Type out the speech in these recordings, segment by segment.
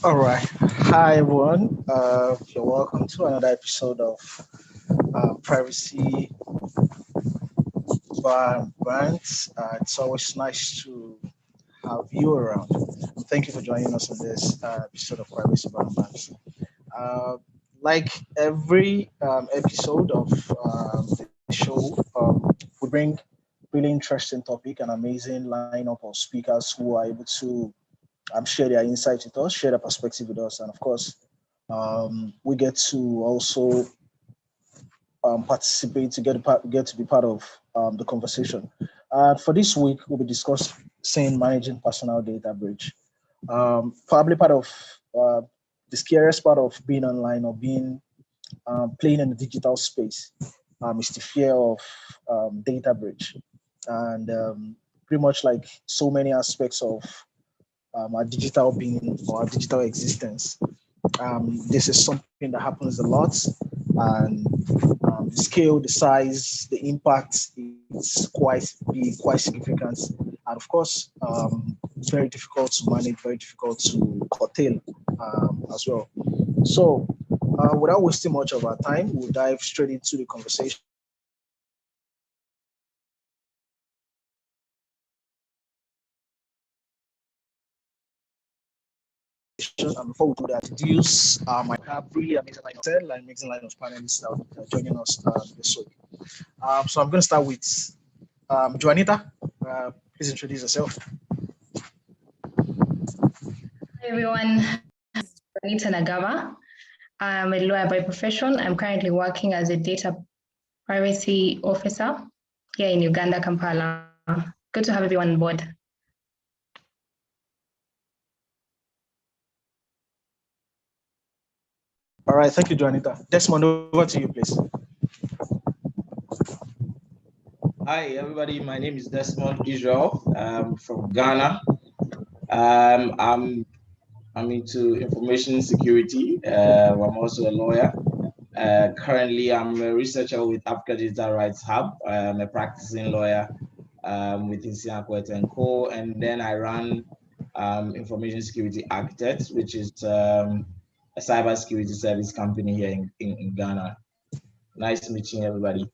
All right. Hi, everyone. You're welcome to another episode of Privacy by Bants. It's always nice to have you around. And thank you for joining us on this episode of Privacy by Bants. Uh, like every episode of the show, we bring really interesting topic and amazing lineup of speakers who are able to share their insights with us, share their perspective with us, and of course, we get to also participate to get to be part of the conversation. For this week, we'll be discussing managing personal data breach. Probably part of the scariest part of being online or being playing in the digital space is the fear of data breach, and pretty much like so many aspects of our digital being or our digital existence. This is something that happens a lot, and the scale, the size, the impact is quite significant, and of course, very difficult to manage, very difficult to curtail as well. So, without wasting much of our time, we'll dive straight into the conversation. And before we do that, introduce my really amazing line of panelists that are joining us this week. So I'm going to start with Juanita. Please introduce yourself. Hi everyone, Anita Nagaba. I'm a lawyer by profession. I'm currently working as a data privacy officer here in Uganda, Kampala. Good to have everyone on board. All right, thank you, Juanita. Desmond, over to you, please. Hi, everybody. My name is Desmond Israel. I'm from Ghana. I'm into information security. I'm also a lawyer. Currently, I'm a researcher with Africa Digital Rights Hub. I'm a practicing lawyer with Isiakwet and Co. And then I run Information Security Architects, which is a cybersecurity service company here in Ghana. Nice meeting everybody.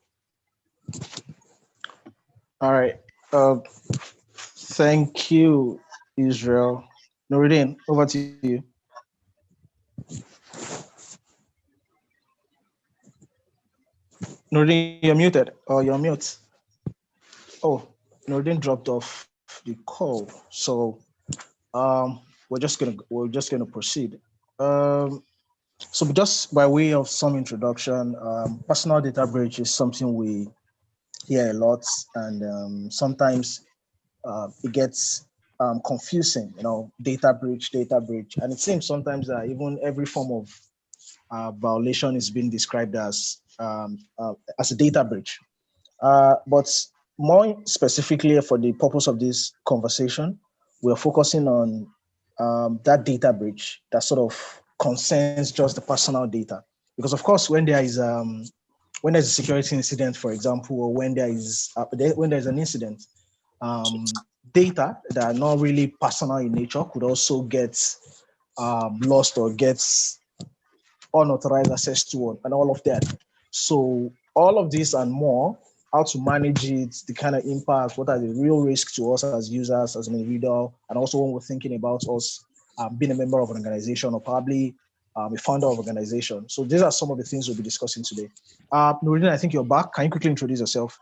All right. Thank you, Israel. Noureddin, over to you. Noureddin, you're muted or you're mute. Oh, Noureddin dropped off the call. So we're just gonna proceed. So just by way of some introduction, personal data breach is something we hear a lot, and sometimes it gets confusing. Data breach, and it seems sometimes that even every form of violation is being described as a data breach. But more specifically, for the purpose of this conversation, we're focusing on that data breach that sort of concerns just the personal data. Because of course, when there's a security incident, for example, or when there's an incident, data that are not really personal in nature could also get lost or gets unauthorized access to, and all of that. So all of this and more, how to manage it, the kind of impact, what are the real risks to us as users, as an individual, and also when we're thinking about us being a member of an organization or probably a founder of an organization. So these are some of the things we'll be discussing today. Noureddin, I think you're back. Can you quickly introduce yourself?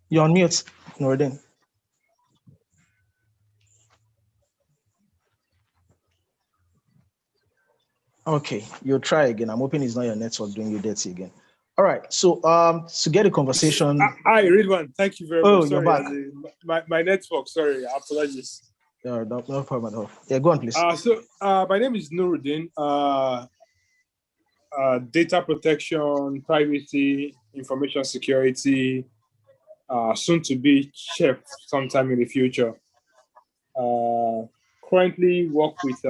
You're on mute, Noureddin. Okay, you'll try again. I'm hoping it's not your network doing you dirty again. All right, so to get a conversation. Hi, Ridwan. Thank you very much. Sorry, you're back. My network, sorry, apologies. No problem at all. Yeah, go on, please. My name is Noureddin. Data protection, privacy, information security, soon to be chief sometime in the future. Currently work with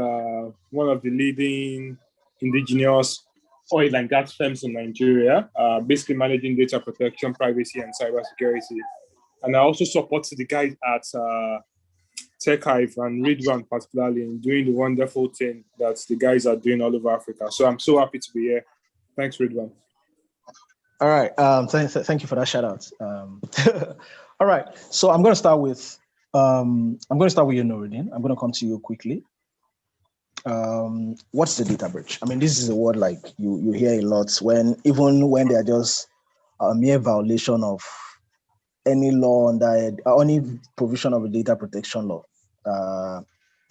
one of the leading indigenous oil and gas firms in Nigeria, basically managing data protection, privacy, and cybersecurity. And I also support the guys at Tech Hive and Ridwan particularly in doing the wonderful thing that the guys are doing all over Africa. So I'm so happy to be here. Thanks, Ridwan. All right. Thank you for that shout out. All right. So I'm going to start with you, Nuruddin. I'm going to come to you quickly. What's the data breach? I mean, this is a word like you hear a lot even when they're just a mere violation of any law under any provision of a data protection law.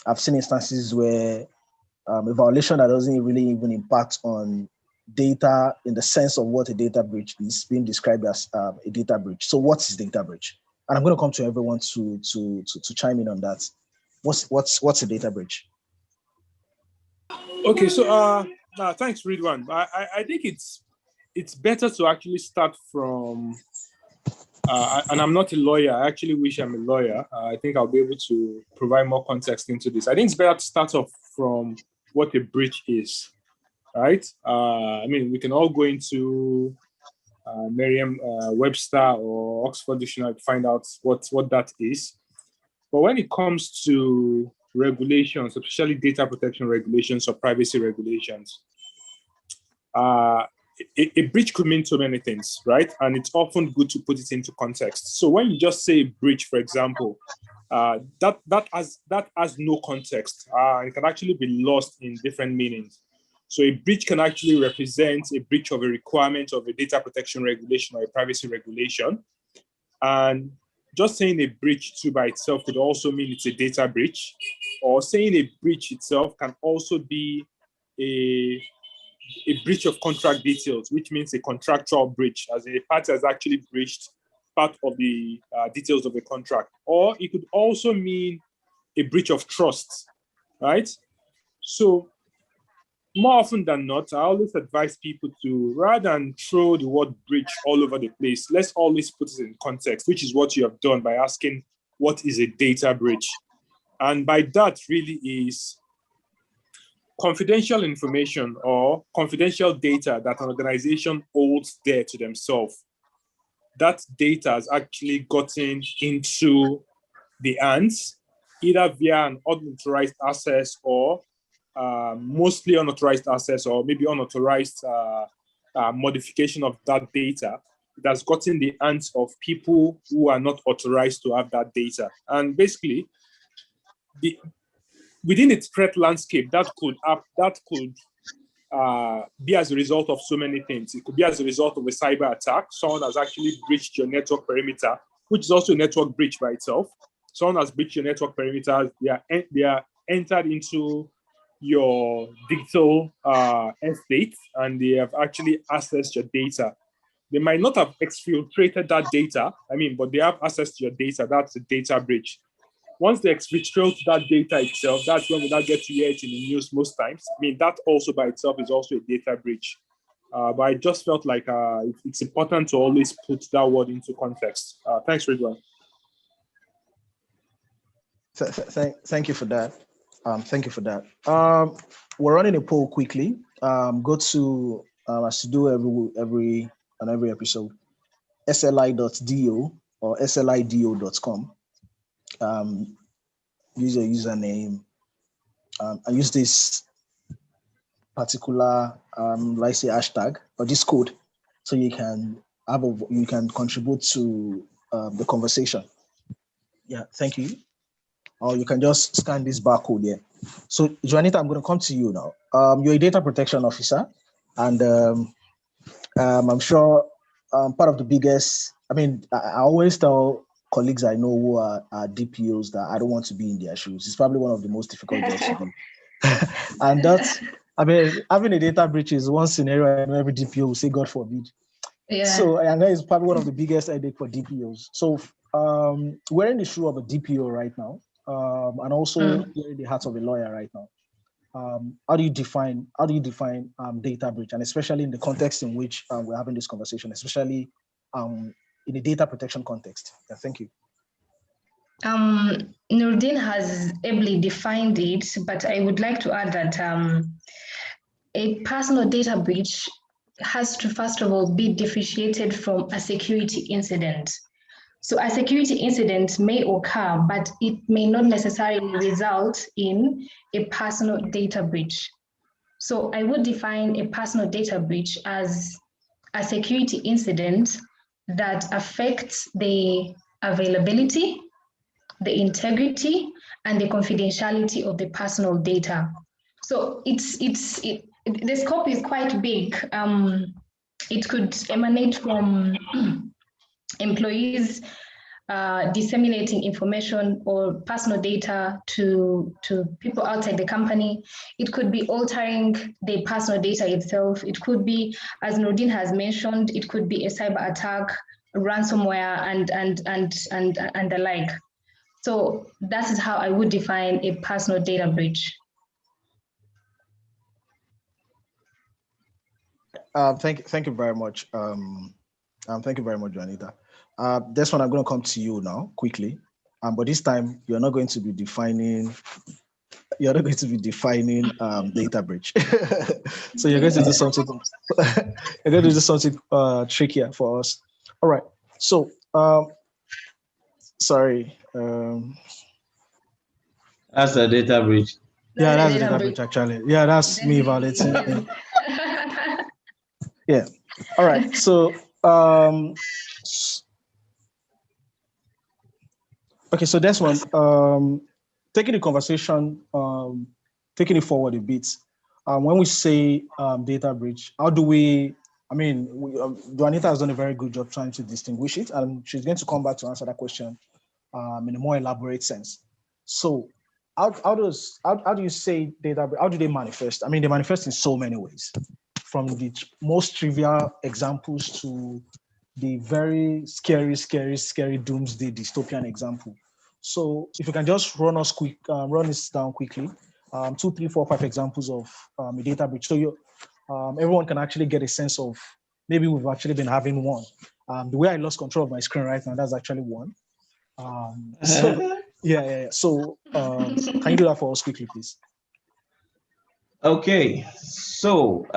I've seen instances where a violation that doesn't really even impact on data in the sense of what a data breach is being described as a data breach. So what is data breach? And I'm going to come to everyone to chime in on that. What's a data breach? Okay, so thanks, Ridwan. I think it's better to actually start from. And I'm not a lawyer. I actually wish I'm a lawyer. I think I'll be able to provide more context into this. I think it's better to start off from what a breach is, right? I mean, we can all go into Merriam-Webster or Oxford Dictionary to find out what that is. But when it comes to regulations, especially data protection regulations or privacy regulations, a breach could mean so many things, right? And it's often good to put it into context. So when you just say breach, for example, that has no context. It can actually be lost in different meanings. So a breach can actually represent a breach of a requirement of a data protection regulation or a privacy regulation. And just saying a breach too by itself could also mean it's a data breach, or saying a breach itself can also be a breach of contract details, which means a contractual breach, as a party has actually breached part of the details of a contract. Or it could also mean a breach of trust, right? So more often than not, I always advise people to, rather than throw the word breach all over the place, let's always put it in context, which is what you have done by asking, what is a data breach? And by that really is confidential information or confidential data that an organization holds dear to themselves. That data has actually gotten into the hands, either via an unauthorized access or mostly unauthorized access, or maybe unauthorized modification of that data. It has gotten the hands of people who are not authorized to have that data. And basically, within its threat landscape, that could be as a result of so many things. It could be as a result of a cyber attack. Someone has actually breached your network perimeter, which is also a network breach by itself. Someone has breached your network perimeter. They are entered into your digital estate, and they have actually accessed your data. They might not have exfiltrated that data, but they have access to your data. That's a data breach. Once they exfiltrate that data itself, that's when we now get to hear it in the news most times. That also by itself is also a data breach. But I just felt like it's important to always put that word into context. Thanks, Ridwan. Thank you for that. Thank you for that. We're running a poll quickly. Go to, as you do every episode, sli.do or slido.com. Use your username and use this particular, let's say, hashtag or this code, so you can contribute to the conversation. Yeah, thank you. Or you can just scan this barcode here. So, Juanita, I'm going to come to you now. You're a data protection officer, and I'm sure part of the biggest, I always tell colleagues I know who are DPOs that I don't want to be in their shoes. It's probably one of the most difficult jobs to do. And that's, having a data breach is one scenario, and every DPO will say, God forbid. Yeah. So, and that is probably one of the biggest headache for DPOs. So, we're in the shoe of a DPO right now, and also we're in the heart of a lawyer right now. How do you define data breach, and especially in the context in which we're having this conversation, especially in the data protection context? Yeah, thank you. Nuruddin has ably defined it, but I would like to add that a personal data breach has to, first of all, be differentiated from a security incident. So a security incident may occur, but it may not necessarily result in a personal data breach. So I would define a personal data breach as a security incident that affects the availability, the integrity, and the confidentiality of the personal data. So the scope is quite big. It could emanate from employees disseminating information or personal data to people outside the company. It could be altering the personal data itself. It could be, as Nordin has mentioned, it could be a cyber attack, ransomware, and the like. So that is how I would define a personal data breach. Thank you very much. Thank you very much, Juanita. This one I'm going to come to you now quickly. But this time you're not going to be defining. You're not going to be defining data breach. So you're going to do something. You're going to do something trickier for us. All right. So sorry. That's a data breach. Yeah, that's a data breach actually. Yeah, that's me violating. Yeah. All right. So okay, so that's one. Taking the conversation, taking it forward a bit. When we say data breach, how do we? I mean, Juanita has done a very good job trying to distinguish it, and she's going to come back to answer that question in a more elaborate sense. So, how do you say data? How do they manifest? I mean, they manifest in so many ways, from the most trivial examples to the very scary doomsday dystopian example. So if you can just run this down quickly, 2, 3, 4, 5 examples of a data breach. So everyone can actually get a sense of, maybe we've actually been having one. The way I lost control of my screen right now, that's actually one. So yeah. So can you do that for us quickly, please? Okay, so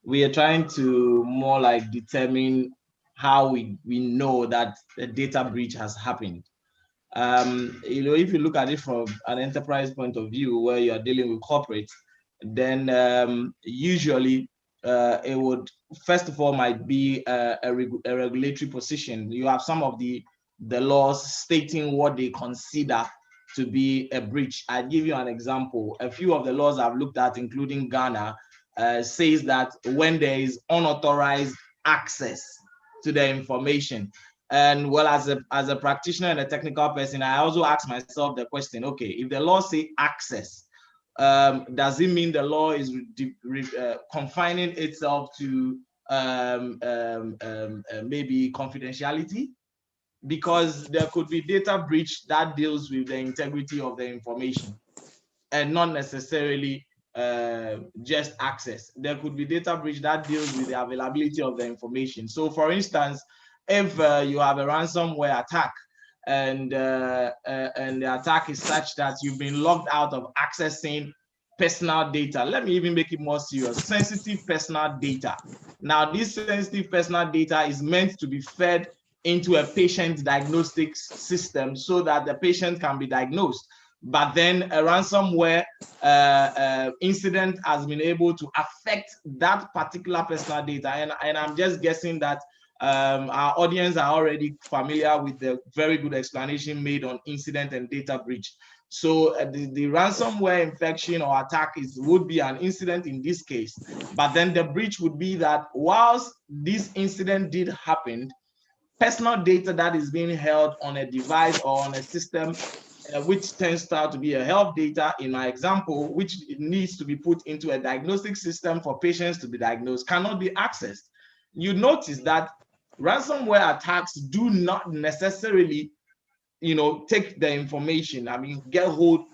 we are trying to more like determine how we know that a data breach has happened. If you look at it from an enterprise point of view, where you are dealing with corporate, then usually it would, first of all, might be a regulatory position. You have some of the laws stating what they consider to be a breach. I'll give you an example. A few of the laws I've looked at, including Ghana, says that when there is unauthorized access to the information, and well, as a practitioner and a technical person, I also ask myself the question, okay, if the law say access, does it mean the law is confining itself to maybe confidentiality? Because there could be data breach that deals with the integrity of the information and not necessarily just access. There could be data breach that deals with the availability of the information. So for instance, if you have a ransomware attack and the attack is such that you've been locked out of accessing personal data, let me even make it more serious, sensitive personal data. Now, this sensitive personal data is meant to be fed into a patient diagnostics system so that the patient can be diagnosed. But then a ransomware incident has been able to affect that particular personal data. And I'm just guessing that our audience are already familiar with the very good explanation made on incident and data breach. So the ransomware infection or attack would be an incident in this case. But then the breach would be that whilst this incident did happen, personal data that is being held on a device or on a system, which turns out to be a health data in my example, which needs to be put into a diagnostic system for patients to be diagnosed, cannot be accessed. You notice that ransomware attacks do not necessarily, take the information. I mean, get hold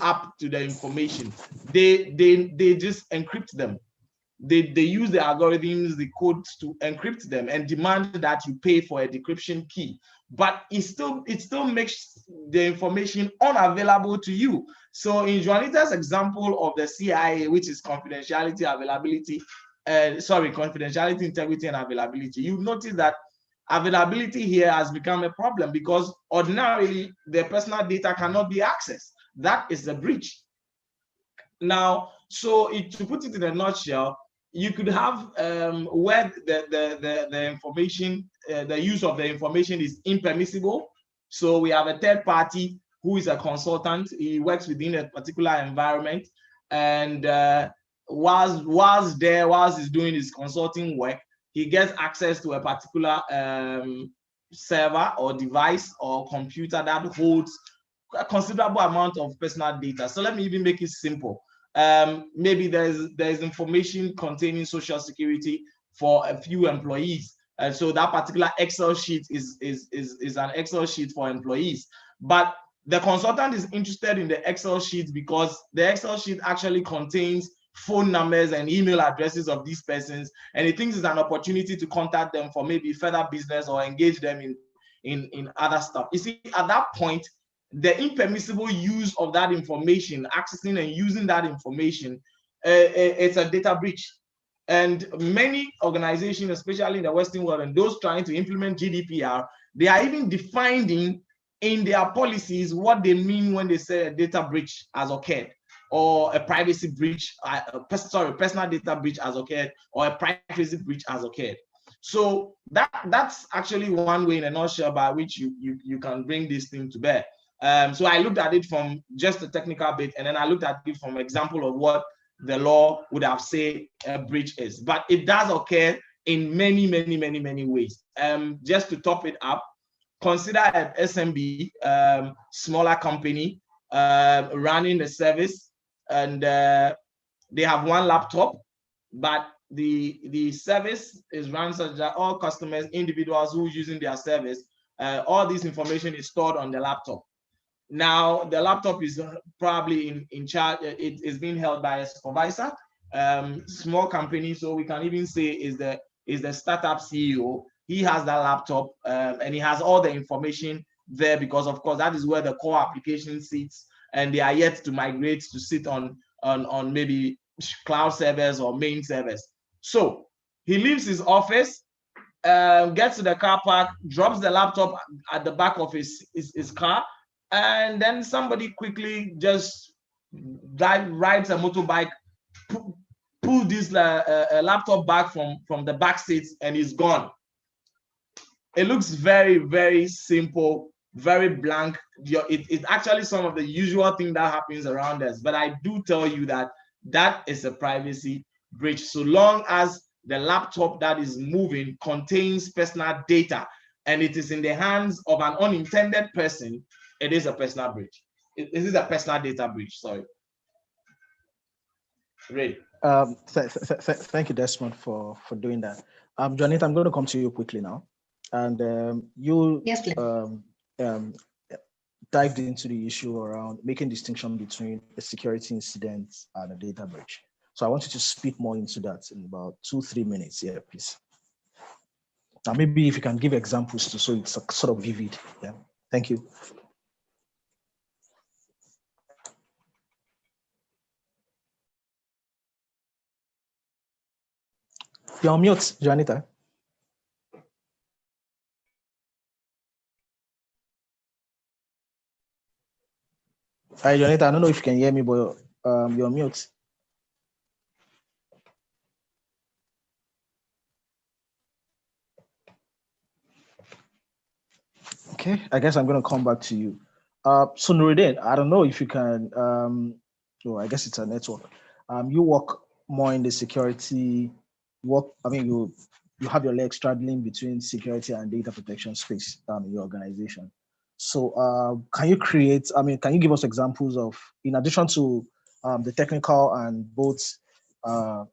up to the information. They just encrypt them. They use the algorithms, the codes to encrypt them and demand that you pay for a decryption key. But it still makes the information unavailable to you. So in Juanita's example of the CIA, which is confidentiality, integrity, and availability, you notice that availability here has become a problem because ordinarily the personal data cannot be accessed. That is a breach. Now, so to put it in a nutshell, you could have where the information, the use of the information is impermissible. So we have a third party who is a consultant. He works within a particular environment, and whilst he's doing his consulting work, he gets access to a particular server or device or computer that holds a considerable amount of personal data. So let me even make it simple. Maybe there's information containing social security for a few employees, and so that particular Excel sheet is an Excel sheet for employees. But the consultant is interested in the Excel sheet because the Excel sheet actually contains phone numbers and email addresses of these persons, and he thinks it's an opportunity to contact them for maybe further business or engage them in other stuff. You see, at that point, the impermissible use of that information, accessing and using that information, it's a data breach. And many organizations, especially in the Western world, and those trying to implement GDPR, they are even defining in their policies what they mean when they say a data breach has occurred, or a privacy breach, personal data breach has occurred, or a privacy breach has occurred. So that's actually one way in a nutshell by which you can bring this thing to bear. So I looked at it from just the technical bit, and then I looked at it from an example of what the law would have said a breach is. But it does occur in many ways. Just to top it up, consider an SMB, smaller company, running the service, and they have one laptop, but the service is run such that all customers, individuals who are using their service, all this information is stored on the laptop. Now, the laptop is probably in charge, it is being held by a supervisor, small company, so we can even say is the startup CEO. He has that laptop, and he has all the information there because, of course, that is where the core application sits, and they are yet to migrate to sit on maybe cloud servers or main servers. So he leaves his office, gets to the car park, drops the laptop at the back of his car, and then somebody quickly just rides a motorbike, pull this laptop back from the back seat, and he's gone. It looks very simple, very blank. It's actually some of the usual thing that happens around us, but I do tell you that is a privacy breach. So long as the laptop that is moving contains personal data and it is in the hands of an unintended person, it is a personal breach. It is a personal data breach, sorry. Ray. Thank you, Desmond, for doing that. Juanita, I'm going to come to you quickly now. And you yes, dived into the issue around making distinction between a security incident and a data breach. So I want you to speak more into that in about 2-3 minutes here, please. Now, maybe if you can give examples so it's sort of vivid. Yeah, thank you. You're on mute, Juanita. Hi, Juanita, I don't know if you can hear me, but you're on mute. Okay, I guess I'm going to come back to you. So Nuruddin, I don't know if you can, I guess it's a network. You work more in the security you have your legs straddling between security and data protection space in your organization. So can you give us examples of, in addition to the technical and both,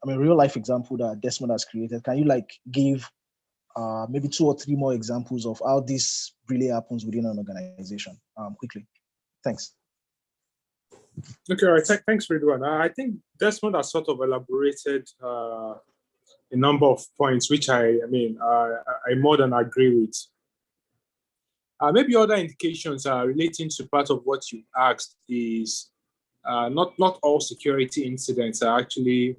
real life example that Desmond has created, can you give maybe 2 or 3 more examples of how this really happens within an organization quickly? Thanks. Okay, all right. Thanks, Ridwan. I think Desmond has sort of elaborated a number of points, which I more than agree with. Maybe other indications relating to part of what you asked is not all security incidents are actually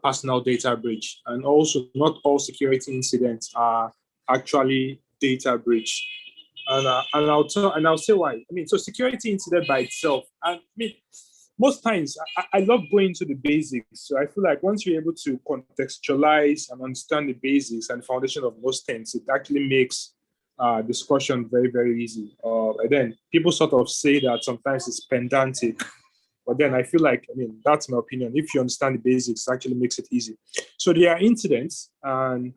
personal data breach, and also not all security incidents are actually data breach. And I'll say why. I mean, so security incident by itself. I mean, most times I love going to the basics. So I feel like once you're able to contextualize and understand the basics and foundation of most things, it actually makes discussion very, very easy. And then people sort of say that sometimes it's pedantic, but then I feel like, I mean, that's my opinion. If you understand the basics, it actually makes it easy. So there are incidents and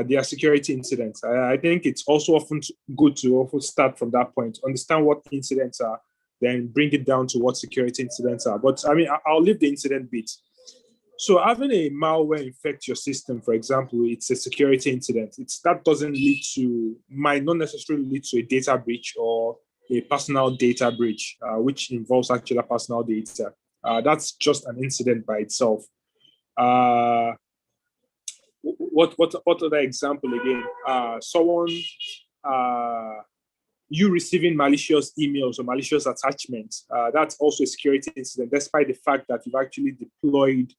there are security incidents. I think it's also often good to also start from that point, understand what incidents are, then bring it down to what security incidents are. But I mean, I'll leave the incident bit. So having a malware infect your system, for example, it's a security incident. That doesn't lead to, might not necessarily lead to a data breach or a personal data breach, which involves actual personal data. That's just an incident by itself. What other example again? Someone, you receiving malicious emails or malicious attachments. That's also a security incident, despite the fact that you've actually deployed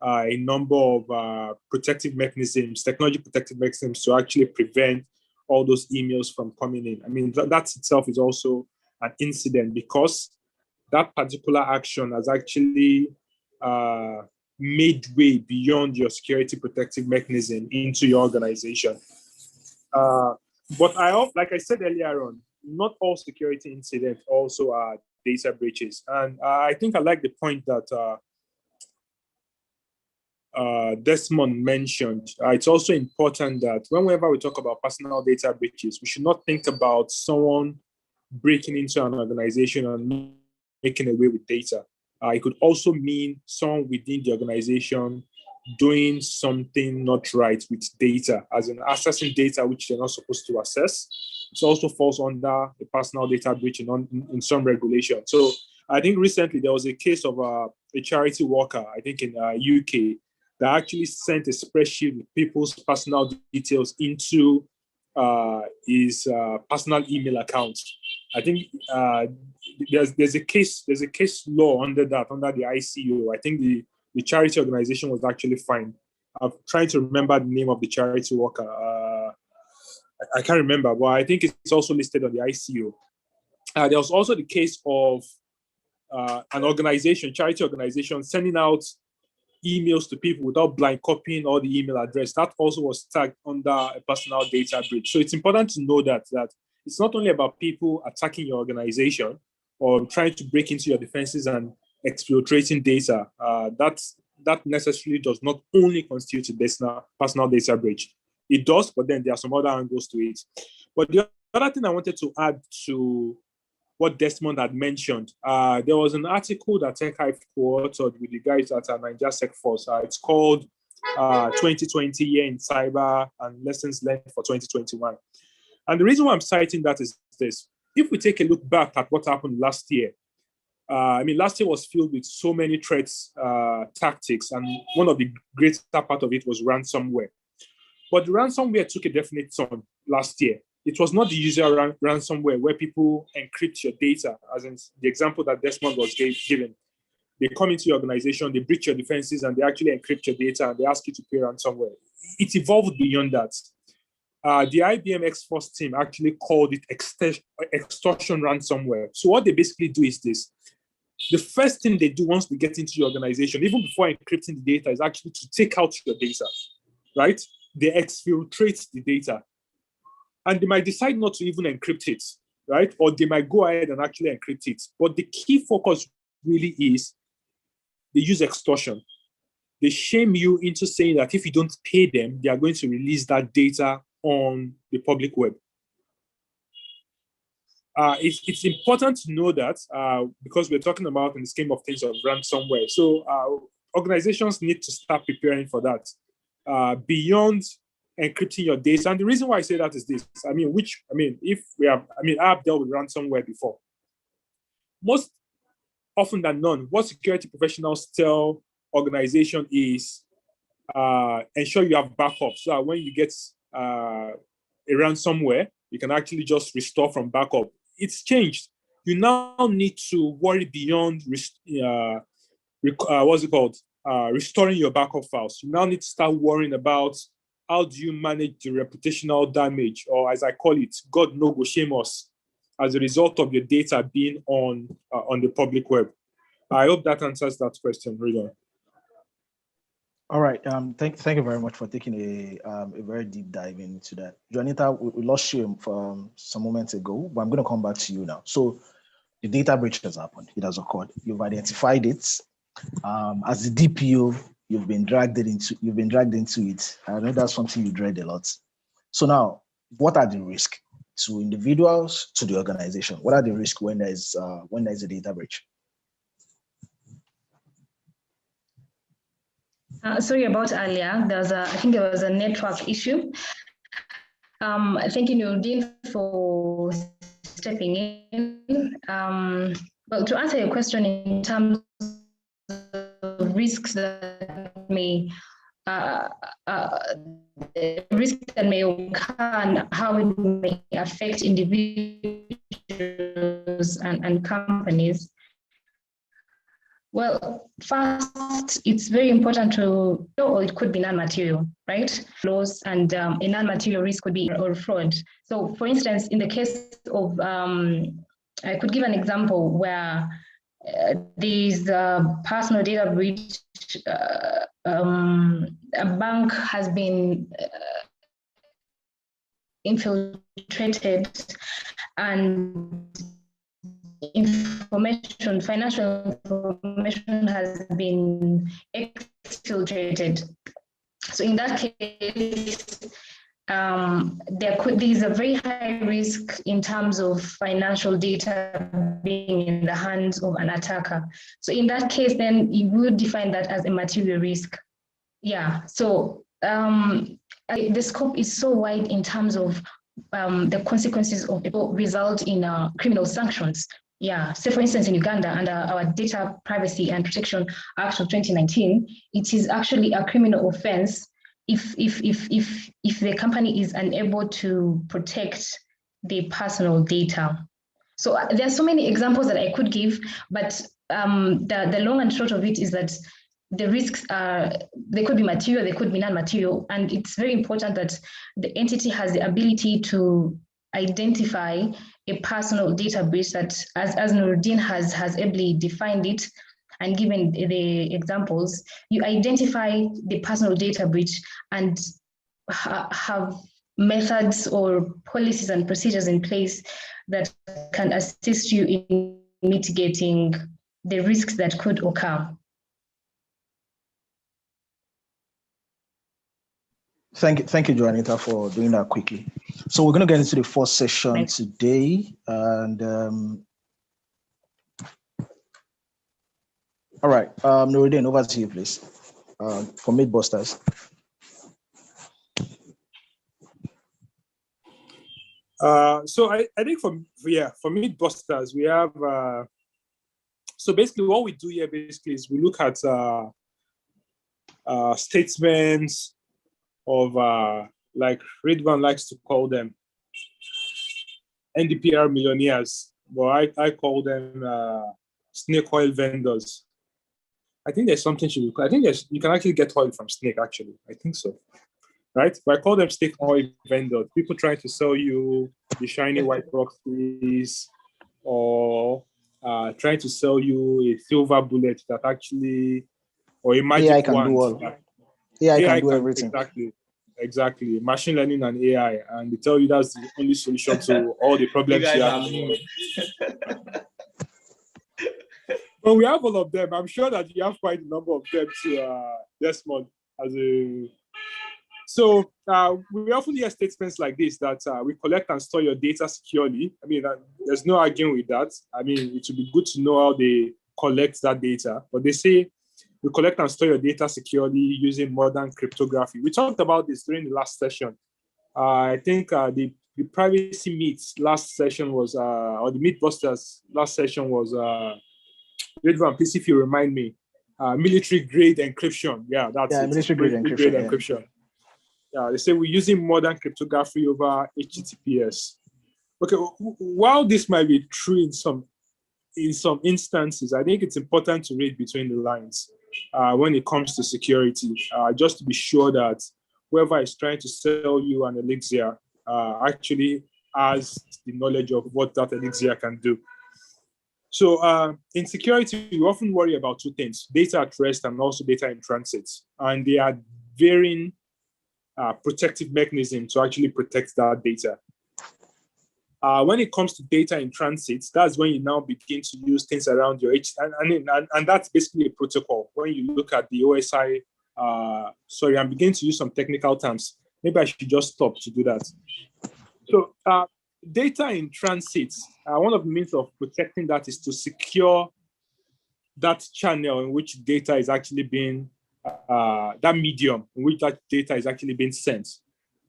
a number of protective mechanisms, technology protective mechanisms to actually prevent all those emails from coming in. I mean, that itself is also an incident because that particular action has actually made way beyond your security protective mechanism into your organization. But like I said earlier on, not all security incidents also are data breaches. And I think I like the point that Desmond mentioned. It's also important that whenever we talk about personal data breaches, we should not think about someone breaking into an organization and making away with data. It could also mean someone within the organization doing something not right with data, as in accessing data which they're not supposed to access. It also falls under the personal data breach in some regulation. So I think recently there was a case of a charity worker, I think in UK, that actually sent a spreadsheet with people's personal details into his personal email account. I think there's a case law under the ICO. I think the charity organization was actually fined. I'm trying to remember the name of the charity worker. I can't remember, but I think it's also listed on the ICO. There was also the case of an organization, charity organization, sending out emails to people without blind copying all the email address. That also was tagged under a personal data breach. So it's important to know that it's not only about people attacking your organization or trying to break into your defenses and exfiltrating data. That necessarily does not only constitute a personal data breach. It does, but then there are some other angles to it. But the other thing I wanted to add to what Desmond had mentioned, there was an article that TechHive co-authored with the guys at Nigeria Sec Force. It's called 2020 Year in Cyber and Lessons Learned for 2021. And the reason why I'm citing that is this. If we take a look back at what happened last year, last year was filled with so many threats, tactics, and one of the greatest part of it was ransomware. But the ransomware took a definite turn last year. It was not the usual ransomware where people encrypt your data, as in the example that Desmond was given. They come into your organization, they breach your defenses, and they actually encrypt your data, and they ask you to pay ransomware. It evolved beyond that. The IBM X-Force team actually called it extortion ransomware. So what they basically do is this. The first thing they do once they get into your organization, even before encrypting the data, is actually to take out your data, right? They exfiltrate the data. And they might decide not to even encrypt it, right? Or they might go ahead and actually encrypt it. But the key focus really is they use extortion. They shame you into saying that if you don't pay them, they are going to release that data on the public web. It's important to know that because we're talking about in the scheme of things of ransomware. So organizations need to start preparing for that beyond encrypting your data. And the reason why I say that is this. I have dealt with ransomware before. Most often than none, what security professionals tell organization is ensure you have backup so that when you get a ransomware, you can actually just restore from backup. It's changed. You now need to worry beyond restoring your backup files. You now need to start worrying about how do you manage the reputational damage, or as I call it, God no go shame us, as a result of your data being on the public web? I hope that answers that question, Ridwan. All right. Thank you very much for taking a very deep dive into that. Juanita, we lost you from some moments ago, but I'm going to come back to you now. So the data breach has happened. It has occurred. You've identified it. As the DPO, you've been dragged into it. I know that's something you dread a lot. So now, what are the risks to individuals, to the organization? What are the risks when there's a data breach? Sorry about earlier. I think there was a network issue. Thank you, Nurdin, for stepping in. Well, to answer your question in terms of risks that may occur and how it may affect individuals and companies. Well, first, it's very important to know, or it could be non-material, right? Laws and a non-material risk could be or fraud. So, for instance, in the case of, I could give an example where there's a personal data breach. A bank has been infiltrated, and financial information has been exfiltrated. So in that case, there is a very high risk in terms of financial data being in the hands of an attacker. So in that case, then you would define that as a material risk. Yeah, so the scope is so wide in terms of the consequences of it result in criminal sanctions. Yeah, so for instance, in Uganda, under our Data Privacy and Protection Act of 2019, it is actually a criminal offense if the company is unable to protect the personal data. So there are so many examples that I could give, but the long and short of it is that the risks are, they could be material, they could be non-material, and it's very important that the entity has the ability to identify a personal data breach that, as Nurdin has ably defined it and given the examples, you identify the personal data breach and have methods or policies and procedures in place that can assist you in mitigating the risks that could occur. Thank you, Juanita, for doing that quickly. So we're going to get into the first session today, and all right, Nurdin, over to you, please, for Mythbusters. So I think for Mythbusters, we have, so basically what we do here basically is we look at statements of, like Ridwan likes to call them, NDPR millionaires, but I call them snake oil vendors. I think there's something you can actually get oil from snake, actually. I think so. Right? But I call them snake oil vendors. People trying to sell you the shiny white boxes, or trying to sell you a silver bullet that actually, or a magic AI can wand. do all. AI can do everything. Exactly. Machine learning and AI, and they tell you that's the only solution to all the problems you have. But we have all of them. I'm sure that you have quite a number of them too, Desmond. So we often hear statements like this, that we collect and store your data securely. I mean, there's no arguing with that. I mean, it would be good to know how they collect that data. But they say we collect and store your data securely using modern cryptography. We talked about this during the last session. I think the privacy myths last session was, or the Mythbusters last session was, Ridwan, please, if you remind me, military grade encryption. Yeah, that's it. Military grade encryption. Yeah, they say we're using modern cryptography over HTTPS. Okay, while this might be true in some instances, I think it's important to read between the lines when it comes to security, just to be sure that whoever is trying to sell you an elixir actually has the knowledge of what that elixir can do. So in security, we often worry about two things: data at rest and also data in transit. And they are varying protective mechanisms to actually protect that data. When it comes to data in transit, that's when you now begin to use things around your and that's basically a protocol. When you look at the OSI, sorry, I'm beginning to use some technical terms. Maybe I should just stop to do that. So data in transit, one of the means of protecting that is to secure that channel in which data is actually being, that medium in which that data is actually being sent.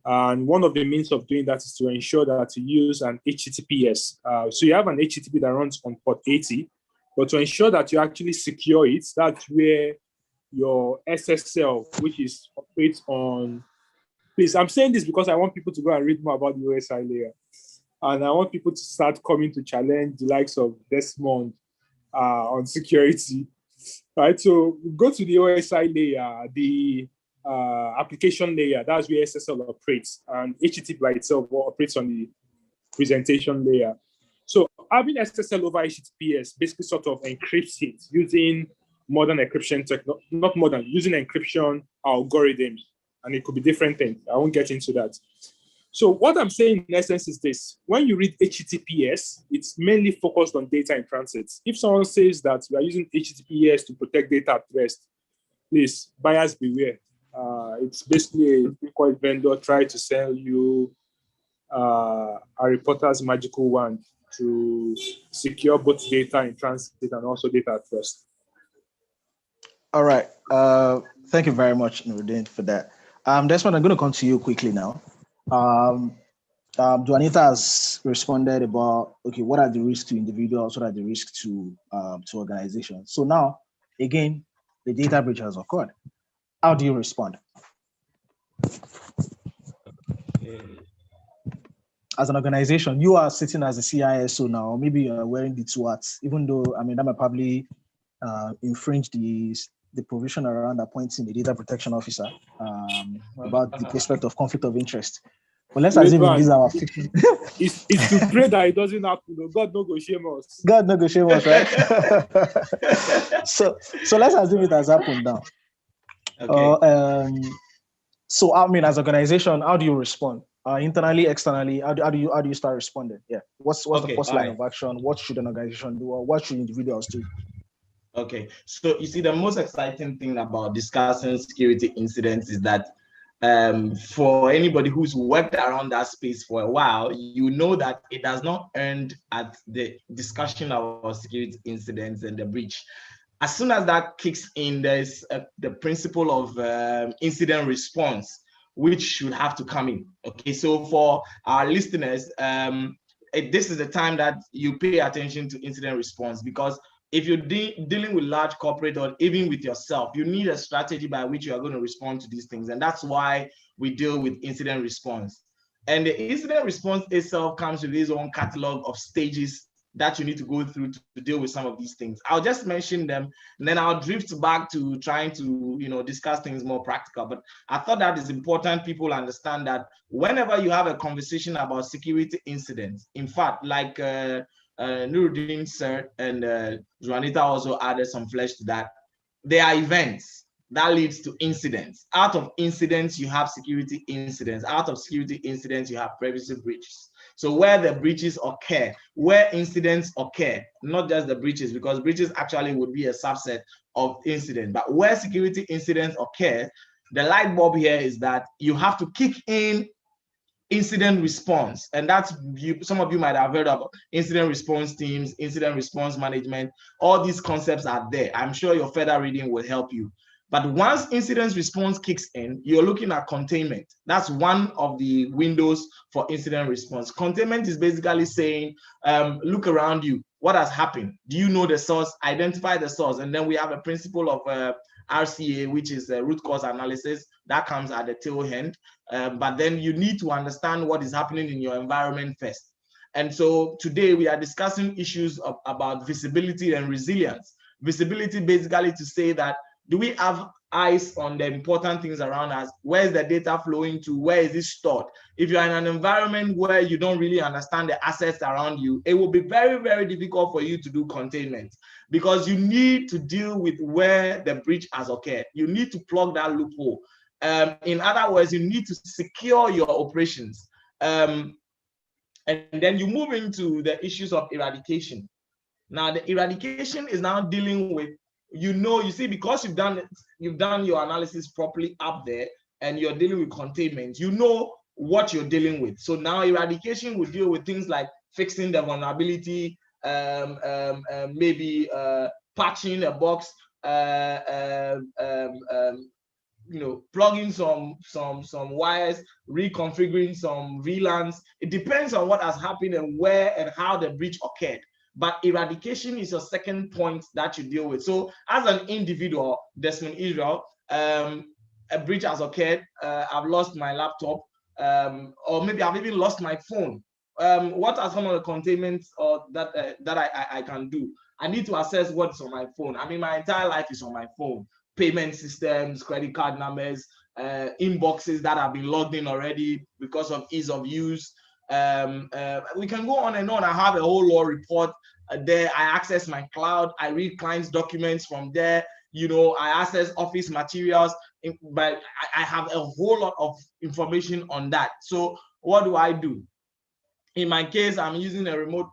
And one of the means of doing that is to ensure that you use an HTTPS. So you have an HTTP that runs on port 80, but to ensure that you actually secure it, that's where your SSL, which is operates on, please, I'm saying this because I want people to go and read more about the OSI layer. And I want people to start coming to challenge the likes of Desmond on security, right? So go to the OSI layer, the application layer, that's where SSL operates, and HTTP by itself operates on the presentation layer. So having SSL over HTTPS basically sort of encrypts it using modern encryption not modern, using encryption algorithms, and it could be different things. I won't get into that. So what I'm saying in essence is this: when you read HTTPS, it's mainly focused on data in transit. If someone says that we are using HTTPS to protect data at rest, please, buyers beware. It's basically a Bitcoin vendor trying to sell you a reporter's magical wand to secure both data in transit and also data at rest. All right. Thank you very much, Nuruddin, for that. Desmond, I'm going to come to you quickly now. Juanita has responded about, okay, what are the risks to individuals? What are the risks to organizations? So now, again, the data breach has occurred. How do you respond? As an organization, you are sitting as a CISO now, maybe you are wearing the two hats, even though, I mean, that might probably infringe the provision around appointing the data protection officer about the prospect of conflict of interest. But let's assume these are our it's to pray that it doesn't happen. God no go shame us. God no go shame us, right? so let's assume it has happened now. Okay. So I mean, as an organization, how do you respond? Internally, externally, how do you start responding? Yeah. What's the first line of action? What should an organization do, or what should individuals do? Okay. So you see, the most exciting thing about discussing security incidents is that for anybody who's worked around that space for a while, you know that it does not end at the discussion about security incidents and the breach. As soon as that kicks in, there's the principle of incident response, which should have to come in. Okay, so for our listeners, this is the time that you pay attention to incident response, because if you're dealing with large corporate or even with yourself, you need a strategy by which you are going to respond to these things. And that's why we deal with incident response. And the incident response itself comes with its own catalog of stages that you need to go through to deal with some of these things. I'll just mention them, and then I'll drift back to trying to discuss things more practical. But I thought that it's important people understand that whenever you have a conversation about security incidents, in fact, like Nuruddin sir and Juanita also added some flesh to that, there are events that leads to incidents. Out of incidents, you have security incidents. Out of security incidents, you have privacy breaches. So where the breaches occur, where incidents occur, not just the breaches, because breaches actually would be a subset of incident, but where security incidents occur, the light bulb here is that you have to kick in incident response. And that's, some of you might have heard about incident response teams, incident response management. All these concepts are there. I'm sure your further reading will help you. But once incident response kicks in, you're looking at containment. That's one of the windows for incident response. Containment is basically saying, look around you. What has happened? Do you know the source? Identify the source. And then we have a principle of RCA, which is root cause analysis. That comes at the tail end. But then you need to understand what is happening in your environment first. And so today we are discussing issues about visibility and resilience. Visibility basically to say that, do we have eyes on the important things around us. Where is the data flowing to? Where is it stored? If you're in an environment where you don't really understand the assets around you, it will be very, very difficult for you to do containment, because you need to deal with where the breach has occurred. You need to plug that loophole. In other words, you need to secure your operations. And then you move into the issues of eradication. Now, the eradication is now dealing with, you see, because you've done your analysis properly up there, and you're dealing with containment, you know what you're dealing with. So now eradication will deal with things like fixing the vulnerability, maybe patching a box, plugging some wires, reconfiguring some VLANs. It depends on what has happened and where and how the breach occurred. But eradication is your second point that you deal with. So as an individual, Desmond Israel, a breach has occurred. I've lost my laptop, or maybe I've even lost my phone. What are some of the containments that I can do? I need to assess what's on my phone. I mean, my entire life is on my phone. Payment systems, credit card numbers, inboxes that have been logged in already because of ease of use. We can go on and on. I have a whole law report there. I access my cloud. I read clients' documents from there. I access office materials, but I have a whole lot of information on that. So what do I do? In my case, I'm using a remote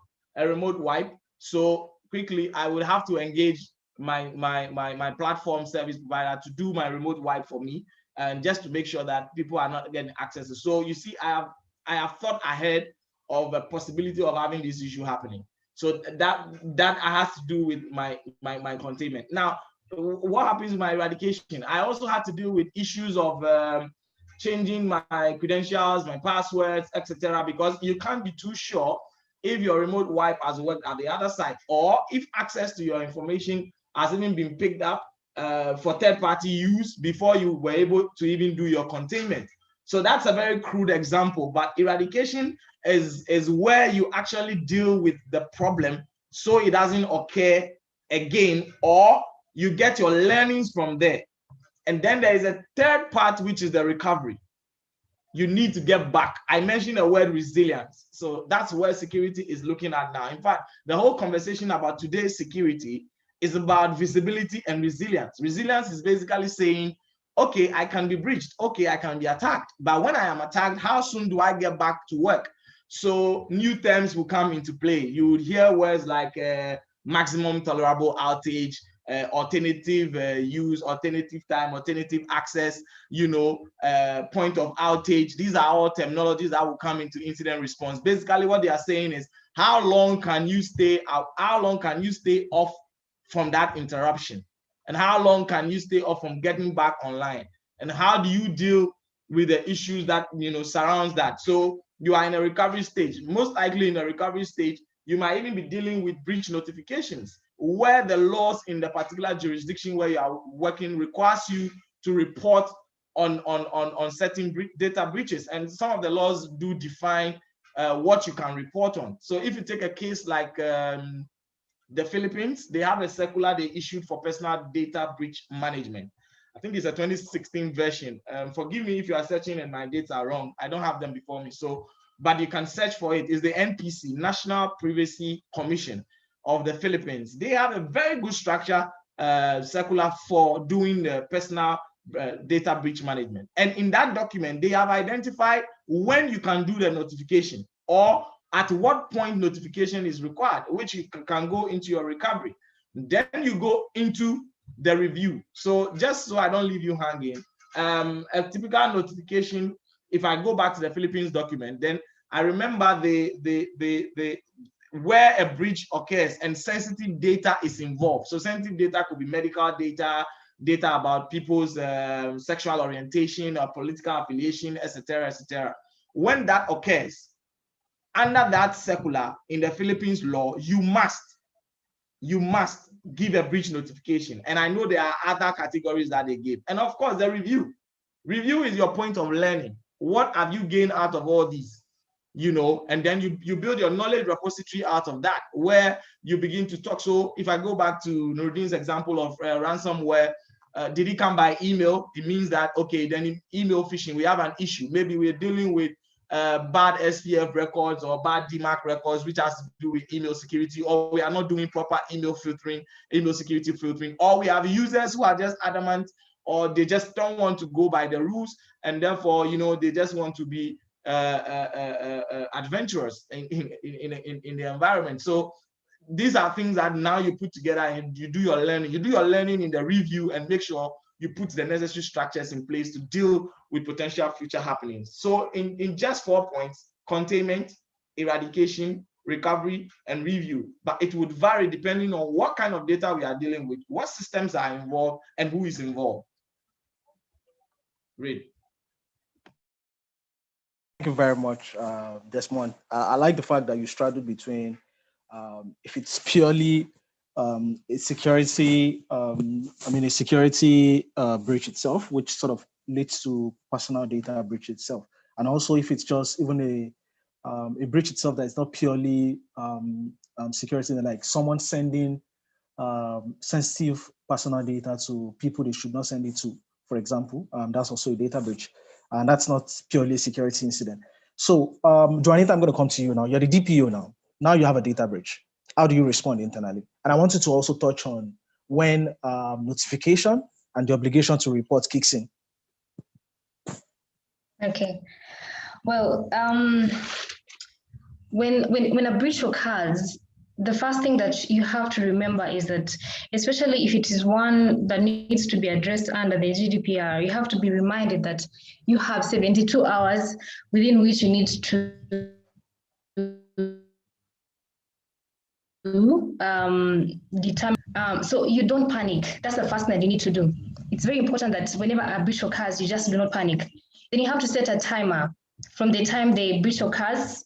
wipe. So quickly, I would have to engage my platform service provider to do my remote wipe for me, and just to make sure that people are not getting access. So you see, I have thought ahead of a possibility of having this issue happening. So that has to do with my containment. Now, what happens with my eradication? I also had to deal with issues of changing my credentials, my passwords, etc. Because you can't be too sure if your remote wipe has worked at the other side, or if access to your information has even been picked up for third-party use before you were able to even do your containment. So that's a very crude example, but eradication is where you actually deal with the problem so it doesn't occur again, or you get your learnings from there. And then there is a third part, which is the recovery. You need to get back. I mentioned the word resilience. So that's where security is looking at now. In fact, the whole conversation about today's security is about visibility and resilience. Resilience is basically saying, okay, I can be breached. Okay, I can be attacked. But when I am attacked, how soon do I get back to work? So new terms will come into play. You would hear words like maximum tolerable outage, alternative use, alternative time, alternative access, point of outage. These are all terminologies that will come into incident response. Basically, what they are saying is, how long can you stay out? How long can you stay off from that interruption? And how long can you stay off from getting back online? And how do you deal with the issues that surrounds that? So you are in a recovery stage. Most likely in a recovery stage, you might even be dealing with breach notifications, where the laws in the particular jurisdiction where you are working requires you to report on certain data breaches. And some of the laws do define what you can report on. So if you take a case like the Philippines, they have a circular they issued for personal data breach management. I think it's a 2016 version. Forgive me if you are searching and my dates are wrong. I don't have them before me. But you can search for it. It's the NPC, National Privacy Commission of the Philippines. They have a very good structure circular for doing the personal data breach management. And in that document, they have identified when you can do the notification, or at what point notification is required, which you can go into your recovery. Then you go into the review. So just so I don't leave you hanging, a typical notification, if I go back to the Philippines document, then I remember where a breach occurs and sensitive data is involved. So sensitive data could be medical data, data about people's sexual orientation or political affiliation, etc., etc. When that occurs, under that circular in the Philippines law, you must give a breach notification. And I know there are other categories that they give. And of course, the review. Review is your point of learning. What have you gained out of all these? And then you build your knowledge repository out of that, where you begin to talk. So if I go back to Nuruddin's example of ransomware did it come by email? It means that, okay, then in email phishing, we have an issue. Maybe we're dealing with bad SPF records or bad DMARC records, which has to do with email security, or we are not doing proper email filtering, email security filtering, or we have users who are just adamant, or they just don't want to go by the rules, and therefore, they just want to be adventurous in the environment. So these are things that now you put together and you do your learning. You do your learning in the review and make sure you put the necessary structures in place to deal with potential future happenings. So in just 4 points: containment, eradication, recovery, and review. But it would vary depending on what kind of data we are dealing with, what systems are involved, and who is involved. Read. Thank you very much, Desmond. I like the fact that you straddled between if it's purely a security, a security breach itself, which sort of leads to personal data breach itself, and also if it's just even a breach itself that is not purely security, like someone sending sensitive personal data to people they should not send it to, for example, that's also a data breach, and that's not purely a security incident. So, Juanita, I'm going to come to you now. You're the DPO now. Now you have a data breach. How do you respond internally? And I wanted to also touch on when notification and the obligation to report kicks in. Okay. Well, when a breach occurs, the first thing that you have to remember is that, especially if it is one that needs to be addressed under the GDPR, you have to be reminded that you have 72 hours within which you need to determine. So you don't panic. That's the first thing that you need to do. It's very important that whenever a breach occurs, you just do not panic. Then you have to set a timer from the time the breach occurs,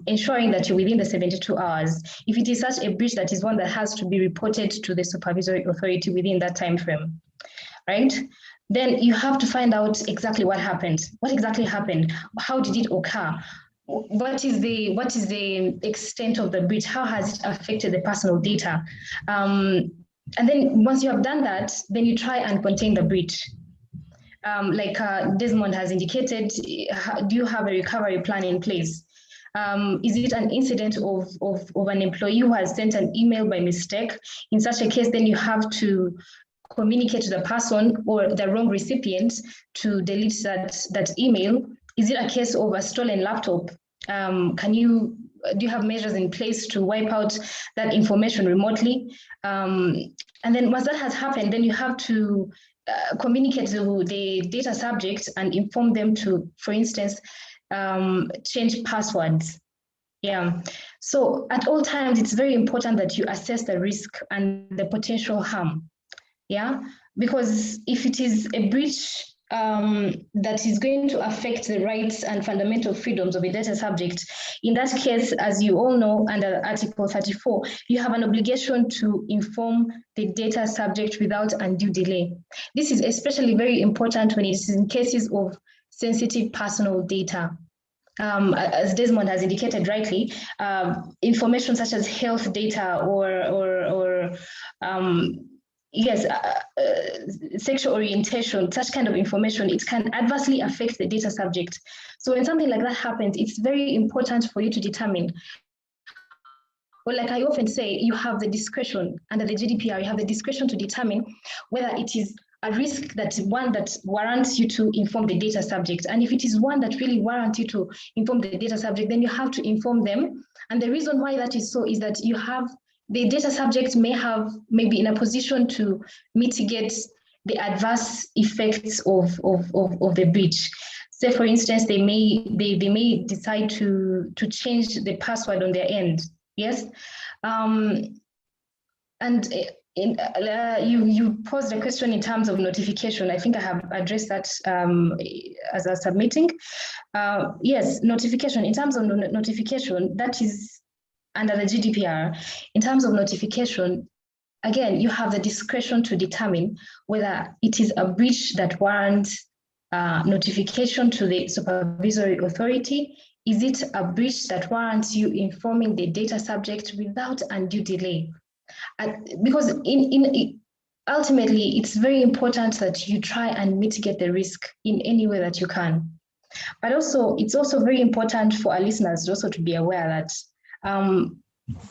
ensuring that you're within the 72 hours. If it is such a breach that is one that has to be reported to the supervisory authority within that time frame, right? Then you have to find out exactly what happened. What exactly happened? How did it occur? What is the extent of the breach? How has it affected the personal data? And then once you have done that, then you try and contain the breach. Like Desmond has indicated, do you have a recovery plan in place? Is it an incident of an employee who has sent an email by mistake? In such a case, then you have to communicate to the person or the wrong recipient to delete that email. Is it a case of a stolen laptop? Do you have measures in place to wipe out that information remotely? And then once that has happened, then you have to communicate to the data subject and inform them to, for instance, change passwords. Yeah. So at all times, it's very important that you assess the risk and the potential harm. Yeah. Because if it is a breach that is going to affect the rights and fundamental freedoms of a data subject, in that case, as you all know, under Article 34, you have an obligation to inform the data subject without undue delay. This is especially very important when it is in cases of sensitive personal data. As Desmond has indicated rightly, information such as health data or sexual orientation, such kind of information, it can adversely affect the data subject. So when something like that happens, it's very important for you to determine, well, like I often say, you have the discretion under the GDPR, you have the discretion to determine whether it is a risk that warrants you to inform the data subject. And if it is one that really warrants you to inform the data subject, then you have to inform them. And the reason why that is so is that you have the data subject may be in a position to mitigate the adverse effects of the breach. Say, for instance, they may decide to change the password on their end. Yes, and you posed a question in terms of notification. I think I have addressed that as a submitting. Yes, notification. In terms of notification, that is under the GDPR. In terms of notification, again, you have the discretion to determine whether it is a breach that warrants notification to the supervisory authority. Is it a breach that warrants you informing the data subject without undue delay? Because ultimately, it's very important that you try and mitigate the risk in any way that you can. But also, it's also very important for our listeners also to be aware that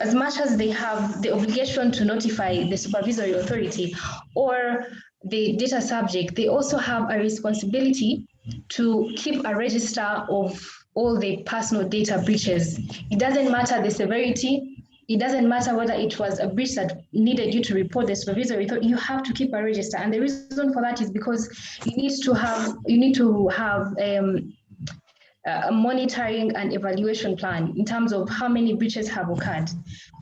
as much as they have the obligation to notify the supervisory authority or the data subject, they also have a responsibility to keep a register of all the personal data breaches. It doesn't matter the severity. It doesn't matter whether it was a breach that needed you to report the supervisory authority. You have to keep a register, and the reason for that is because you need to have a monitoring and evaluation plan in terms of how many breaches have occurred.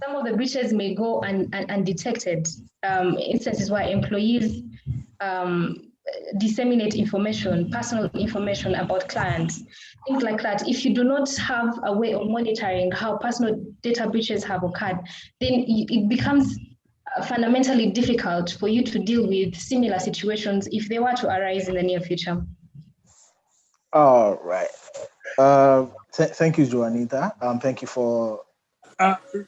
Some of the breaches may go undetected. Instances where employees disseminate information, personal information about clients, things like that. If you do not have a way of monitoring how personal data breaches have occurred, then it becomes fundamentally difficult for you to deal with similar situations if they were to arise in the near future. All right. Thank you, Juanita. Thank you for.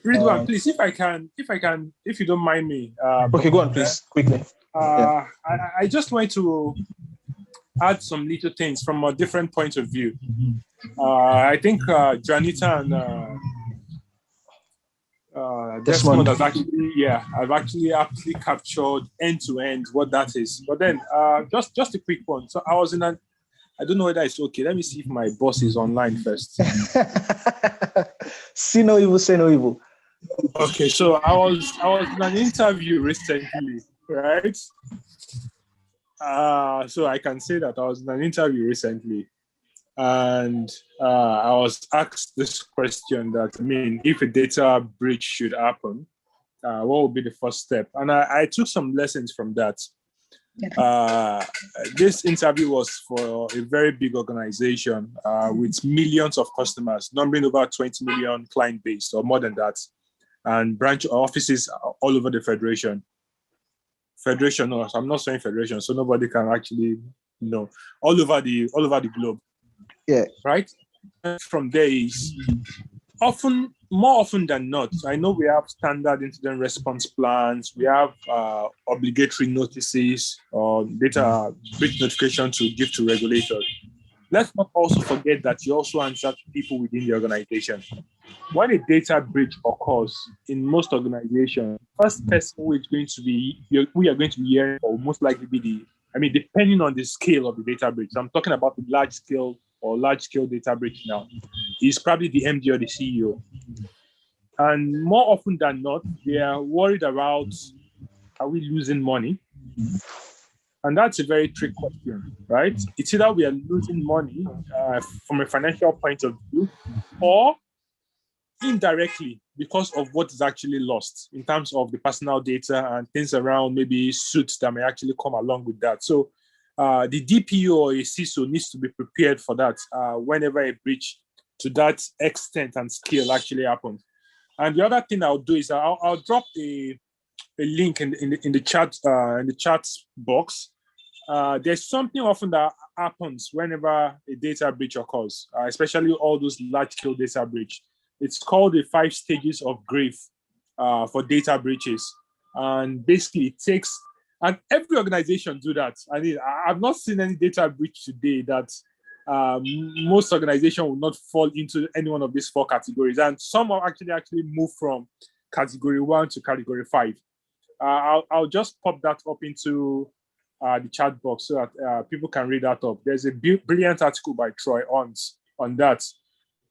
Ridwan, please, if you don't mind me. Okay, go on, please, quickly. I just want to add some little things from a different point of view. I think Juanita and Desmond has actually aptly captured end to end what that is. But then, just a quick one. So I don't know whether it's okay. Let me see if my boss is online first. See no evil, say no evil. Okay, so I was in an interview recently, right? So I can say that I was in an interview recently, and I was asked this question that, if a data breach should happen, what would be the first step? And I took some lessons from that. This interview was for a very big organization with millions of customers, numbering over 20 million client base or more than that, and branch offices all over the federation. No, I'm not saying federation, so nobody can actually know. All over the globe. Yeah. Right? From there is more often than not, I know we have standard incident response plans, we have obligatory notices or data breach notification to give to regulators. Let's not also forget that you also answer to people within the organization. When a data breach occurs in most organizations, first person who are going to be hearing or most likely be depending on the scale of the data breach. I'm talking about the large scale data breach now, is probably the MD or the CEO. And more often than not, they are worried about, are we losing money? And that's a very tricky question, right? It's either we are losing money from a financial point of view, or indirectly because of what is actually lost in terms of the personal data and things around, maybe suits that may actually come along with that. So the DPO or a CISO needs to be prepared for that whenever a breach to that extent and scale actually happens. And the other thing I'll do is I'll drop a link in the chat box. There's something often that happens whenever a data breach occurs, especially all those large-scale data breach. It's called the 5 stages of grief for data breaches, and basically it takes. And every organization do that. I've not seen any data breach today that most organizations will not fall into any one of these 4 categories, and some are actually move from category 1 to category 5. I'll just pop that up into the chat box so that people can read that up. There's a brilliant article by Troy Ons on that,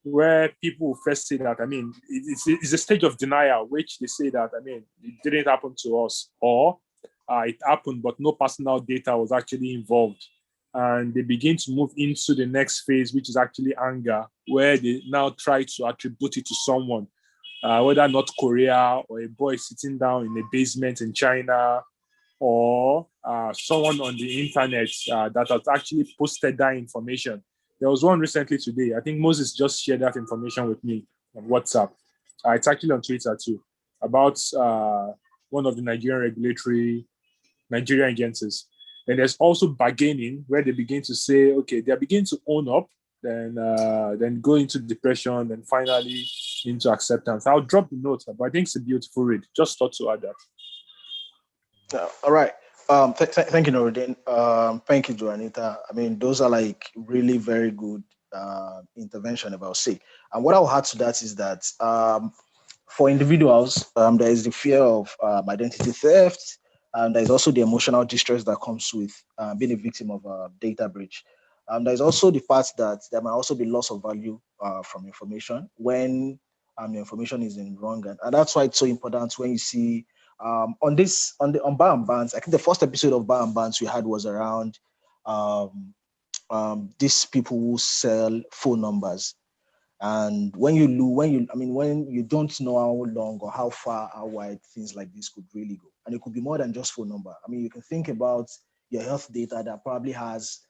where people first say that, it's a stage of denial, which they say that, it didn't happen to us, or it happened, but no personal data was actually involved. And they begin to move into the next phase, which is actually anger, where they now try to attribute it to someone, whether North Korea or a boy sitting down in a basement in China, or someone on the internet that has actually posted that information. There was one recently today. I think Moses just shared that information with me on WhatsApp. It's actually on Twitter too, about one of the Nigerian agencies. And there's also bargaining, where they begin to say, okay, they begin to own up, then go into depression, and finally into acceptance. I'll drop the notes, but I think it's a beautiful read. Just thought to add that. All right. Thank you, Norodin. Thank you, Joanita. I mean, those are like really very good intervention about say. And what I'll add to that is that for individuals, there is the fear of identity theft, and there's also the emotional distress that comes with being a victim of a data breach. There's also the part that there might also be loss of value from information when your information is in wrong, and that's why it's so important when you see on Bar and Bants. I think the first episode of Bar and Bants we had was around um, these people who sell phone numbers. And when you don't know how long or how far, how wide things like this could really go, and it could be more than just phone number. I mean, you can think about your health data that probably has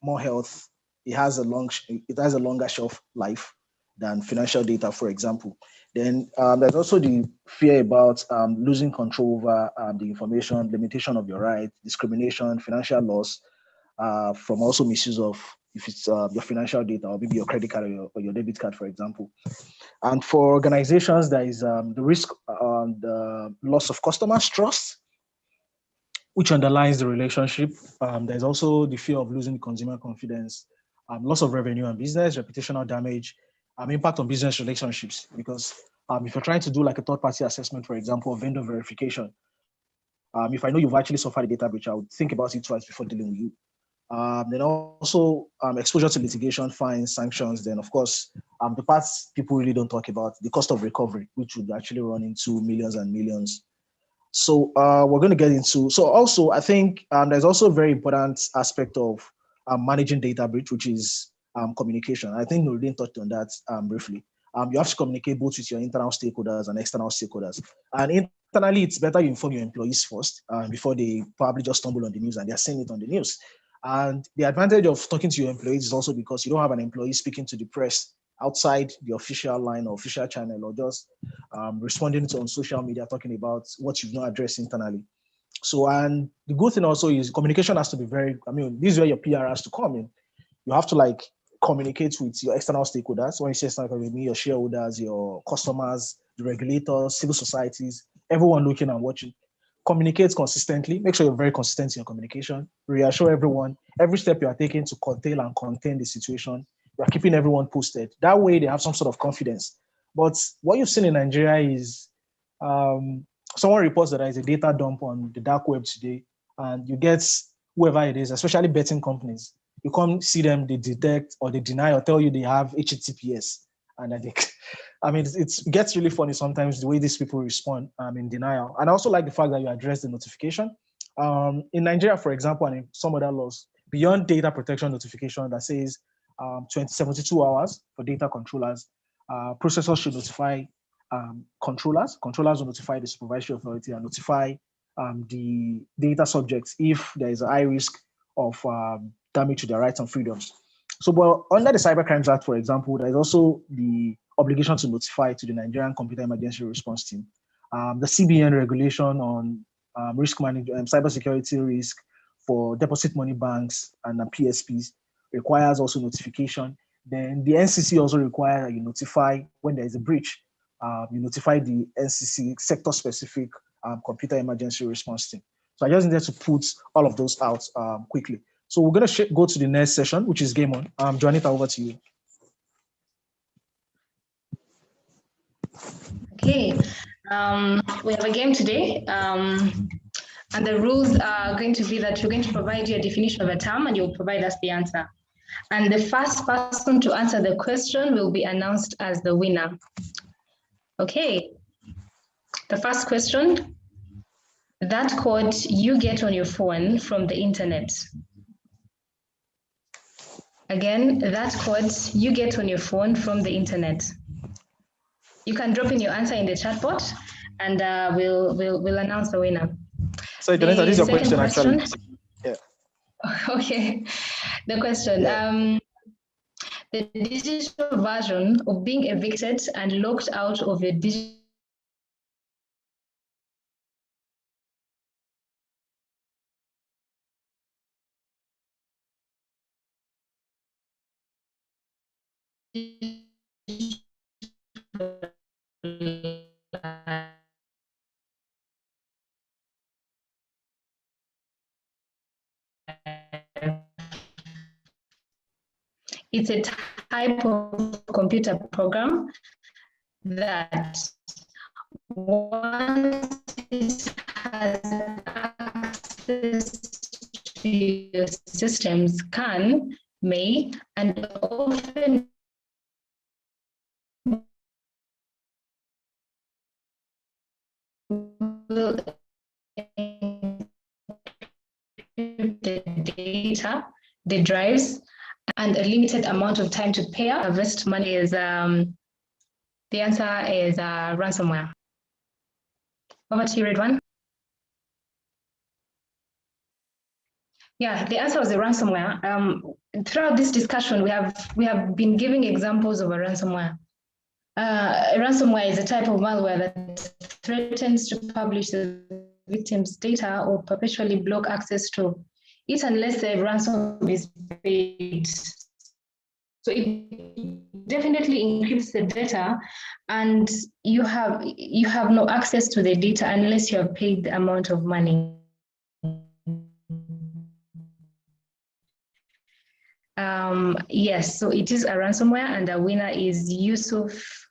more health. It has a longer shelf life than financial data, for example. Then there's also the fear about losing control over the information, limitation of your right, discrimination, financial loss, from also misuse of if it's your financial data or maybe your credit card or your debit card, for example. And for organizations, there is the risk on the loss of customers' trust, which underlines the relationship. There's also the fear of losing consumer confidence, loss of revenue and business, reputational damage, impact on business relationships. Because if you're trying to do like a third-party assessment, for example, or vendor verification, if I know you've actually suffered a data breach, I would think about it twice before dealing with you. Then also exposure to litigation, fines, sanctions. Then of course, the parts people really don't talk about, the cost of recovery, which would actually run into millions and millions. So we're going to get into. So also, I think there's also a very important aspect of managing data breach, which is communication. I think Nordin touched on that briefly. You have to communicate both with your internal stakeholders and external stakeholders. And internally, it's better you inform your employees first before they probably just stumble on the news and they're seeing it on the news. And the advantage of talking to your employees is also because you don't have an employee speaking to the press outside the official line or official channel, or just responding to on social media talking about what you've not addressed internally. So, and the good thing also is communication has to be this is where your PR has to come in. You have to like communicate with your external stakeholders. When you say external, with me, your shareholders, your customers, the regulators, civil societies, everyone looking and watching. Communicate consistently. Make sure you're very consistent in your communication. Reassure everyone every step you are taking to curtail and contain the situation. You are keeping everyone posted. That way, they have some sort of confidence. But what you've seen in Nigeria is um, someone reports that there is a data dump on the dark web today, and you get whoever it is, especially betting companies. You come see them, they detect or they deny or tell you they have HTTPS, and I think, it gets really funny sometimes the way these people respond in denial. And I also like the fact that you address the notification. In Nigeria, for example, and in some other laws, beyond data protection notification that says 72 hours for data controllers, processors should notify controllers. Controllers will notify the supervisory authority and notify the data subjects if there is a high risk of damage to their rights and freedoms. So, well, under the Cybercrimes Act, for example, there is also the obligation to notify to the Nigerian Computer Emergency Response Team. The CBN regulation on risk management, cybersecurity risk for deposit money banks and PSPs requires also notification. Then the NCC also requires that you notify when there is a breach. You notify the NCC sector-specific computer emergency response team. So I just needed to put all of those out quickly. So we're going to go to the next session, which is Game On. Juanita, over to you. Okay, we have a game today. And the rules are going to be that you're going to provide you a definition of a term and you'll provide us the answer. And the first person to answer the question will be announced as the winner. Okay, the first question, that code you get on your phone from the internet. Again, that code you get on your phone from the internet. You can drop in your answer in the chat bot and we'll announce the winner. So, Jonathan, this is your question, actually. Yeah. Okay. The question. Yeah. The digital version of being evicted and locked out of your digital it's a type of computer program that once it has access to your systems may, and often will the data, the drives, and a limited amount of time to pay out. Harvest money is the answer is ransomware. Over to you, Redwan. Yeah, the answer was the ransomware. Throughout this discussion, we have been giving examples of a ransomware. Ransomware is a type of malware that threatens to publish the victim's data or perpetually block access to it unless the ransom is paid. So it definitely encrypts the data, and you have no access to the data unless you have paid the amount of money. Yes, so it is a ransomware, and the winner is Yusuf.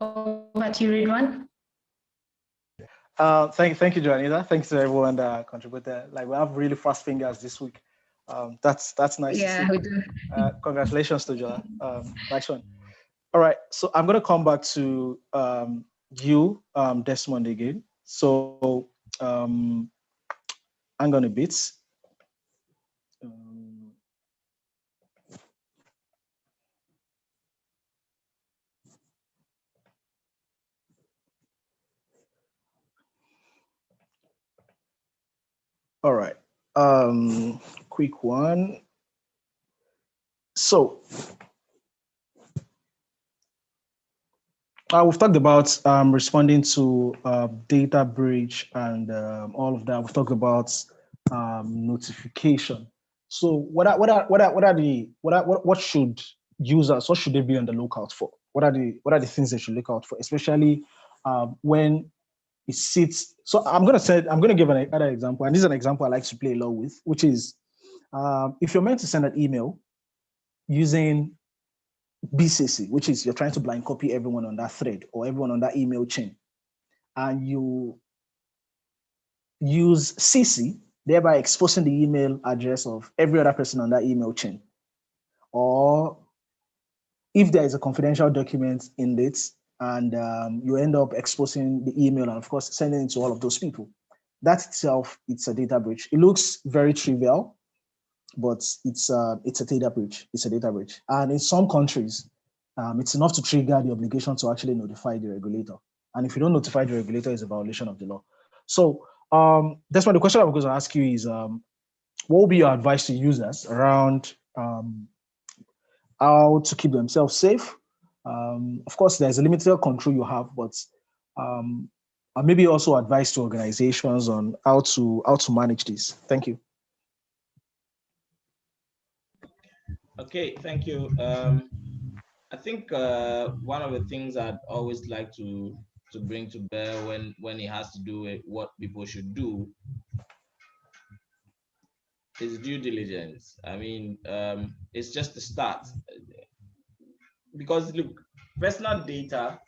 Over to you, Ridwan. Thank you, Joanita. Thanks to everyone that contributed. Like, we have really fast fingers this week. That's nice. Yeah, we do. Congratulations to Jola. Nice one. All right, so I'm gonna come back to you, Desmond, again. So hang on a bit. All right, quick one. So we've talked about responding to data breach and all of that. We've talked about notification. So what should users, what should they be on the lookout for? What are the things they should look out for, especially when it sits? So I'm gonna give another example, and this is an example I like to play a lot with, which is if you're meant to send an email using BCC, which is you're trying to blind copy everyone on that thread or everyone on that email chain, and you use CC, thereby exposing the email address of every other person on that email chain. Or if there is a confidential document in it, and you end up exposing the email and of course sending it to all of those people, that itself, it's a data breach. It looks very trivial, but it's a data breach. It's a data breach. And in some countries, it's enough to trigger the obligation to actually notify the regulator. And if you don't notify the regulator, it's a violation of the law. So that's why the question I'm going to ask you is, what will be your advice to users around how to keep themselves safe? Of course, there's a limited control you have, but maybe also advice to organizations on how to manage this. Thank you. Okay, thank you. I think one of the things I'd always like to bring to bear when it has to do with what people should do is due diligence. I mean, it's just the start. Because look, personal data,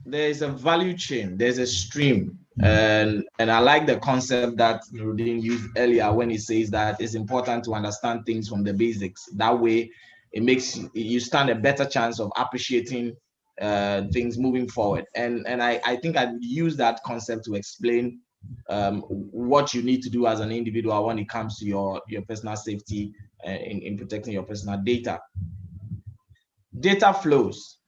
there's a value chain, there's a stream. And I like the concept that Nuruddin used earlier when he says that it's important to understand things from the basics. That way, it makes you stand a better chance of appreciating things moving forward. And I think I would use that concept to explain what you need to do as an individual when it comes to your personal safety in protecting your personal data. Data flows.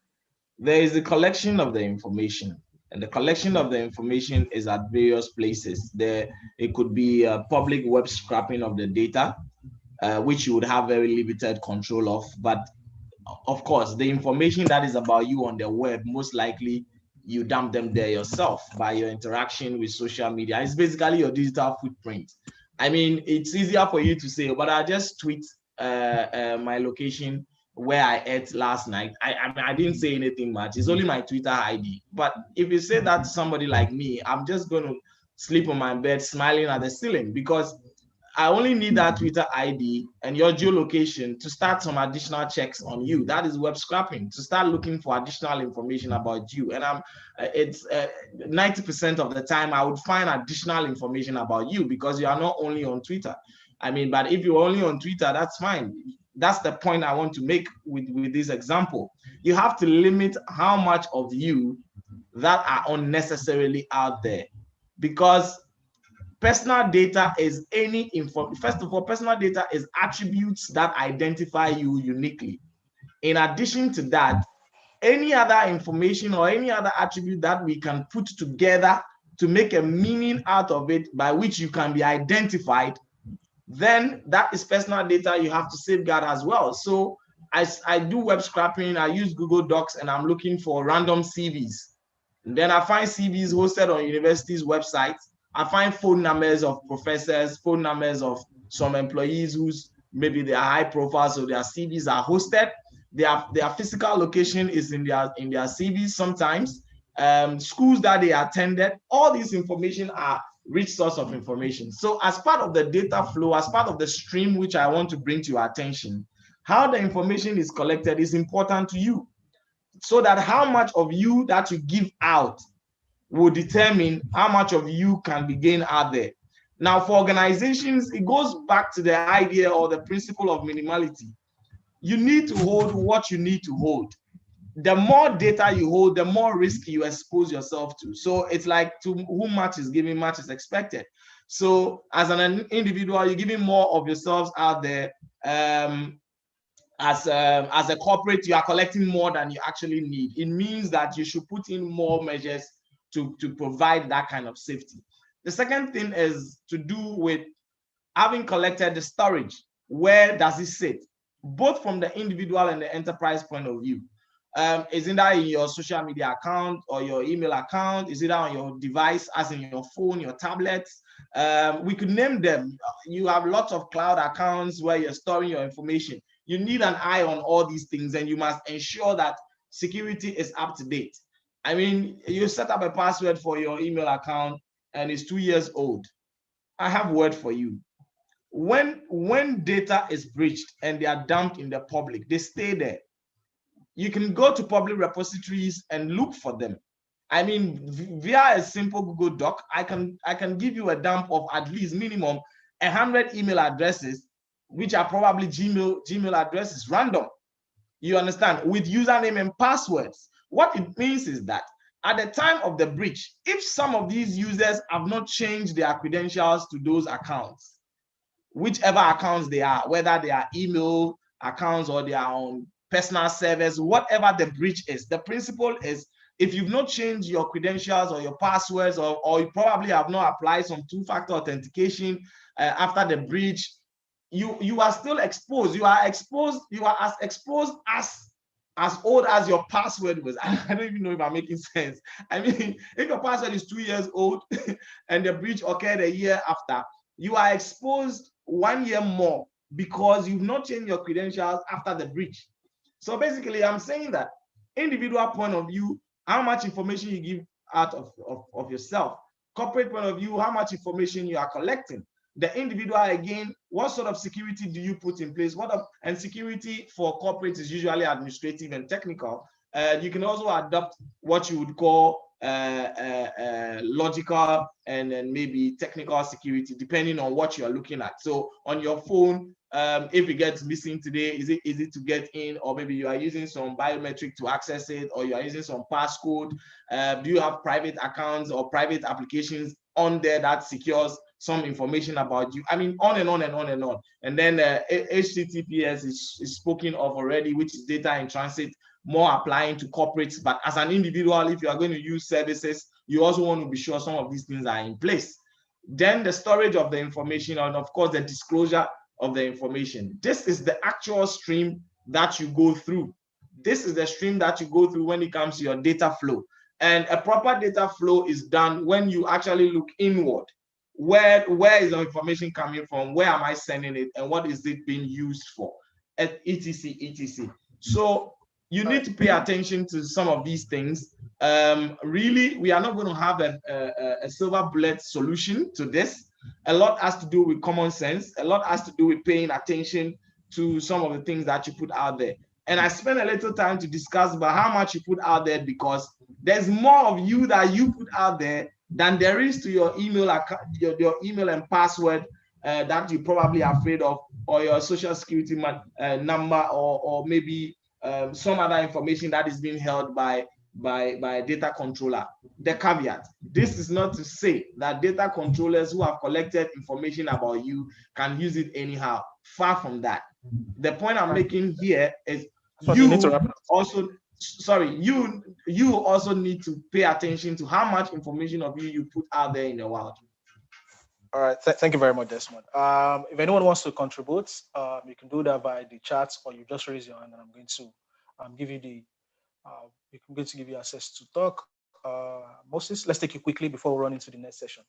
There is a collection of the information, and the collection of the information is at various places. It could be a public web scraping of the data, which you would have very limited control of. But of course, the information that is about you on the web, most likely you dump them there yourself by your interaction with social media. It's basically your digital footprint. I mean, it's easier for you to say, but I just tweet my location where I ate last night. I didn't say anything much. It's only my Twitter ID. But if you say that to somebody like me, I'm just going to sleep on my bed smiling at the ceiling, because I only need that Twitter ID and your geolocation to start some additional checks on you. That is web scraping, to start looking for additional information about you. And it's 90% of the time I would find additional information about you because you are not only on Twitter. I mean, but if you're only on Twitter, that's fine. That's the point I want to make with this example. You have to limit how much of you that are unnecessarily out there, because personal data is any info. First of all, personal data is attributes that identify you uniquely. In addition to that, any other information or any other attribute that we can put together to make a meaning out of it by which you can be identified, then that is personal data you have to safeguard as well. So I do web scraping, I use Google Docs, and I'm looking for random CVs. And then I find CVs hosted on universities' websites. I find phone numbers of professors, phone numbers of some employees whose maybe they are high profile, so their CVs are hosted. Their physical location is in their CVs sometimes. Schools that they attended, all these information are rich source of information. So as part of the data flow, as part of the stream which I want to bring to your attention, how the information is collected is important to you, so that how much of you that you give out will determine how much of you can be gained out there. Now, for organizations, it goes back to the idea or the principle of minimality. You need to hold what you need to hold. The more data you hold, the more risk you expose yourself to. So it's like, to whom much is given, much is expected. So as an individual, you're giving more of yourselves out there. As a corporate, you are collecting more than you actually need. It means that you should put in more measures to provide that kind of safety. The second thing is to do with having collected the storage. Where does it sit? Both from the individual and the enterprise point of view. Is it that in your social media account or your email account? Is it on your device, as in your phone, your tablets? We could name them. You have lots of cloud accounts where you're storing your information. You need an eye on all these things, and you must ensure that security is up to date. I mean, you set up a password for your email account and it's 2 years old. I have word for you. When data is breached and they are dumped in the public, they stay there. You can go to public repositories and look for them. I mean, via a simple Google Doc, I can give you a dump of at least minimum 100 email addresses, which are probably Gmail addresses, random. You understand? With username and passwords. What it means is that at the time of the breach, if some of these users have not changed their credentials to those accounts, whichever accounts they are, whether they are email accounts or they are on personal servers, whatever the breach is, the principle is, if you've not changed your credentials or your passwords, or you probably have not applied some two-factor authentication after the breach, you are still exposed. You are exposed. You are as exposed as old as your password was. I don't even know if I'm making sense. I mean, if your password is 2 years old and the breach occurred a year after, you are exposed 1 year more because you've not changed your credentials after the breach. So basically, I'm saying that individual point of view, how much information you give out of yourself. Corporate point of view, how much information you are collecting. The individual, again, what sort of security do you put in place? And security for corporate is usually administrative and technical. You can also adopt what you would call logical and then maybe technical security, depending on what you are looking at. So on your phone, if it gets missing today, is it easy to get in? Or maybe you are using some biometric to access it, or you are using some passcode. Do you have private accounts or private applications on there that secures some information about you? I mean, on and on and on and on. And then HTTPS is spoken of already, which is data in transit, more applying to corporates. But as an individual, if you are going to use services, you also want to be sure some of these things are in place. Then the storage of the information, and of course, the disclosure of the information. This is the actual stream that you go through. This is the stream that you go through when it comes to your data flow. And a proper data flow is done when you actually look inward. Where is the information coming from? Where am I sending it? And what is it being used for? etc, etc. So you need to pay attention to some of these things. Really, we are not going to have a silver bullet solution to this. A lot has to do with common sense. A lot has to do with paying attention to some of the things that you put out there. And I spent a little time to discuss about how much you put out there, because there's more of you that you put out there than there is to your email account, your email and password that you're probably afraid of, or your social security number, or maybe some other information that is being held by a data controller. The caveat: this is not to say that data controllers who have collected information about you can use it anyhow. Far from that. The point I'm making here is you also need to pay attention to how much information of you put out there in the world. All right, thank you very much, Desmond. If anyone wants to contribute, you can do that via the chat, or you just raise your hand, and I'm going to give you the. I'm going to give you access to talk. Moses, let's take you quickly before we run into the next session.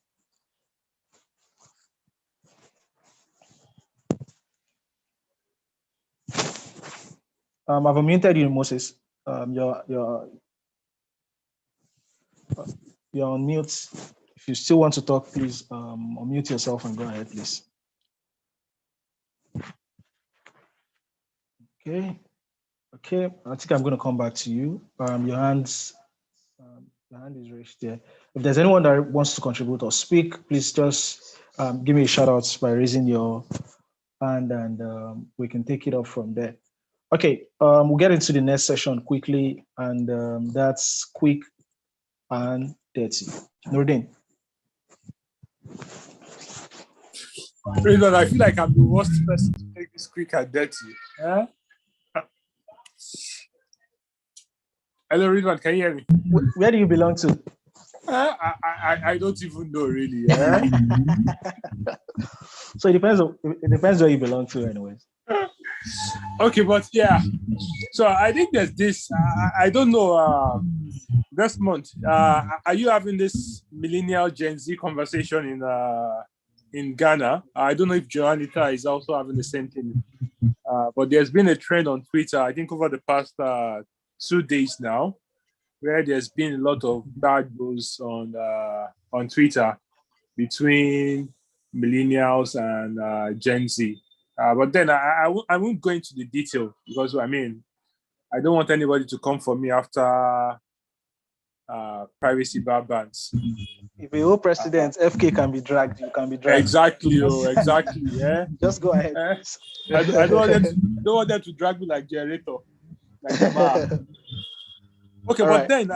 I've unmuted you, Moses. You're on mute. If you still want to talk, please unmute yourself and go ahead, please. Okay. I think I'm going to come back to you. Your hand is raised there. If there's anyone that wants to contribute or speak, please just give me a shout out by raising your hand, and we can take it up from there. Okay, we'll get into the next session quickly, and that's quick and dirty. Nordin. I feel like I'm the worst person to make this quick and dirty. Huh? Hello, Ridwan, can you hear me? Where do you belong to? I don't even know, really. Yeah? So it depends where you belong to, anyways. Okay, but yeah. So I think there's this. I don't know. This month, are you having this millennial Gen Z conversation in Ghana? I don't know if Joanita is also having the same thing. But there's been a trend on Twitter, I think over the past 2 days now, where there's been a lot of bad news on Twitter between millennials and Gen Z. But then I won't go into the detail, because I don't want anybody to come for me after privacy bans. If a whole president, FK can be dragged, you can be dragged. Exactly, exactly. Yeah. Just go ahead. I don't want them to drag me like generator. Like okay, all but right. Then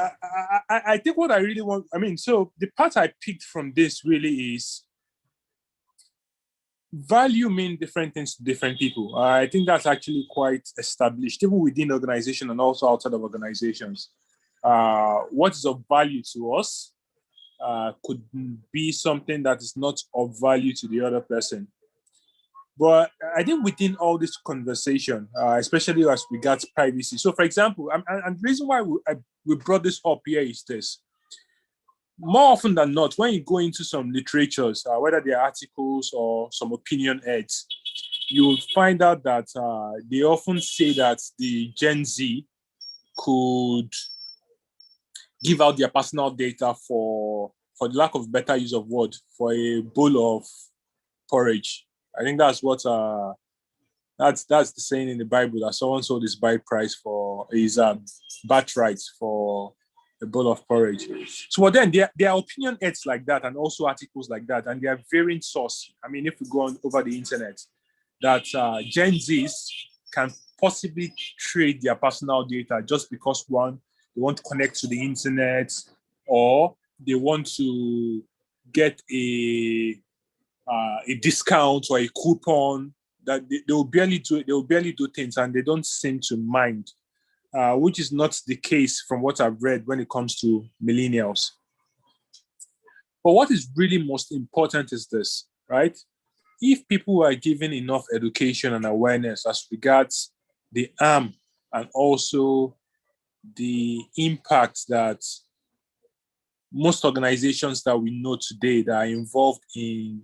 I think what I really want, so the part I picked from this really is value mean different things to different people. I think that's actually quite established, even within organization and also outside of organizations. What is of value to us could be something that is not of value to the other person. But I think within all this conversation, especially as regards privacy. So, for example, and the reason why we brought this up here is this. More often than not, when you go into some literatures, whether they're articles or some opinion ads, you'll find out that they often say that the Gen Z could give out their personal data for the lack of better use of word, for a bowl of porridge. I think that's what that's the saying in the Bible, that someone sold his birthright for his birthright for a bowl of porridge. So then there are opinion ads like that, and also articles like that, and they are varying source. If we go on over the internet, that Gen Zs can possibly trade their personal data just because one, they want to connect to the internet, or they want to get a discount or a coupon, that they will barely do things, and they don't seem to mind, which is not the case from what I've read when it comes to millennials. But what is really most important is this, right? If people are given enough education and awareness as regards the harm and also the impact that most organizations that we know today that are involved in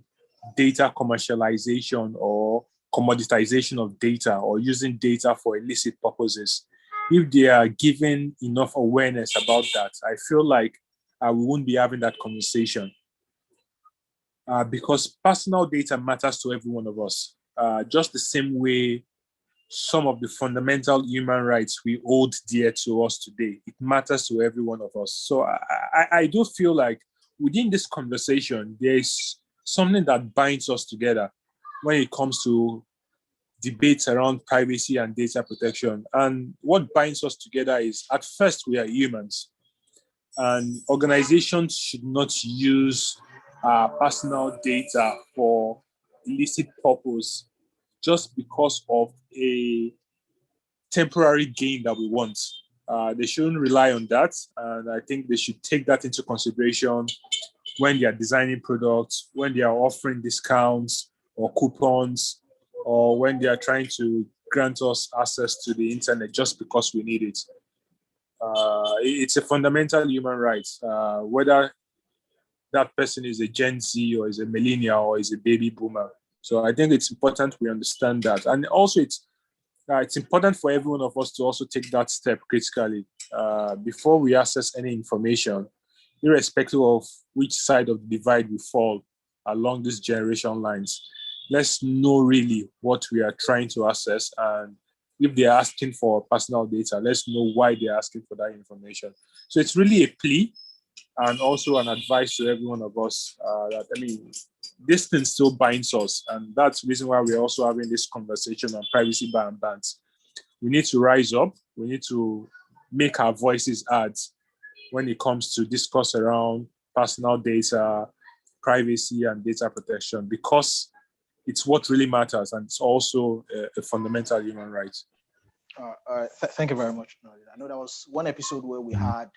data commercialization or commoditization of data, or using data for illicit purposes, if they are given enough awareness about that, I feel like we won't be having that conversation. because personal data matters to every one of us, just the same way some of the fundamental human rights we hold dear to us today. It matters to every one of us. So I do feel like within this conversation, there is something that binds us together when it comes to debates around privacy and data protection. And what binds us together is, at first, we are humans. And organizations should not use personal data for illicit purpose just because of a temporary gain that we want. They shouldn't rely on that. And I think they should take that into consideration when they are designing products, when they are offering discounts or coupons, or when they are trying to grant us access to the internet just because we need it. It's a fundamental human right, whether that person is a Gen Z or is a millennial or is a baby boomer. So I think it's important we understand that. And also it's important for every one of us to also take that step critically before we access any information, irrespective of which side of the divide we fall along these generation lines. Let's know really what we are trying to access, and if they're asking for personal data, let's know why they're asking for that information. So it's really a plea and also an advice to every one of us that, I mean, this thing still binds us, and that's the reason why we're also having this conversation on privacy and bans. We need to rise up. We need to make our voices heard when it comes to discuss around personal data, privacy, and data protection, because it's what really matters, and it's also a fundamental human right. Thank you very much. I know there was one episode where we had,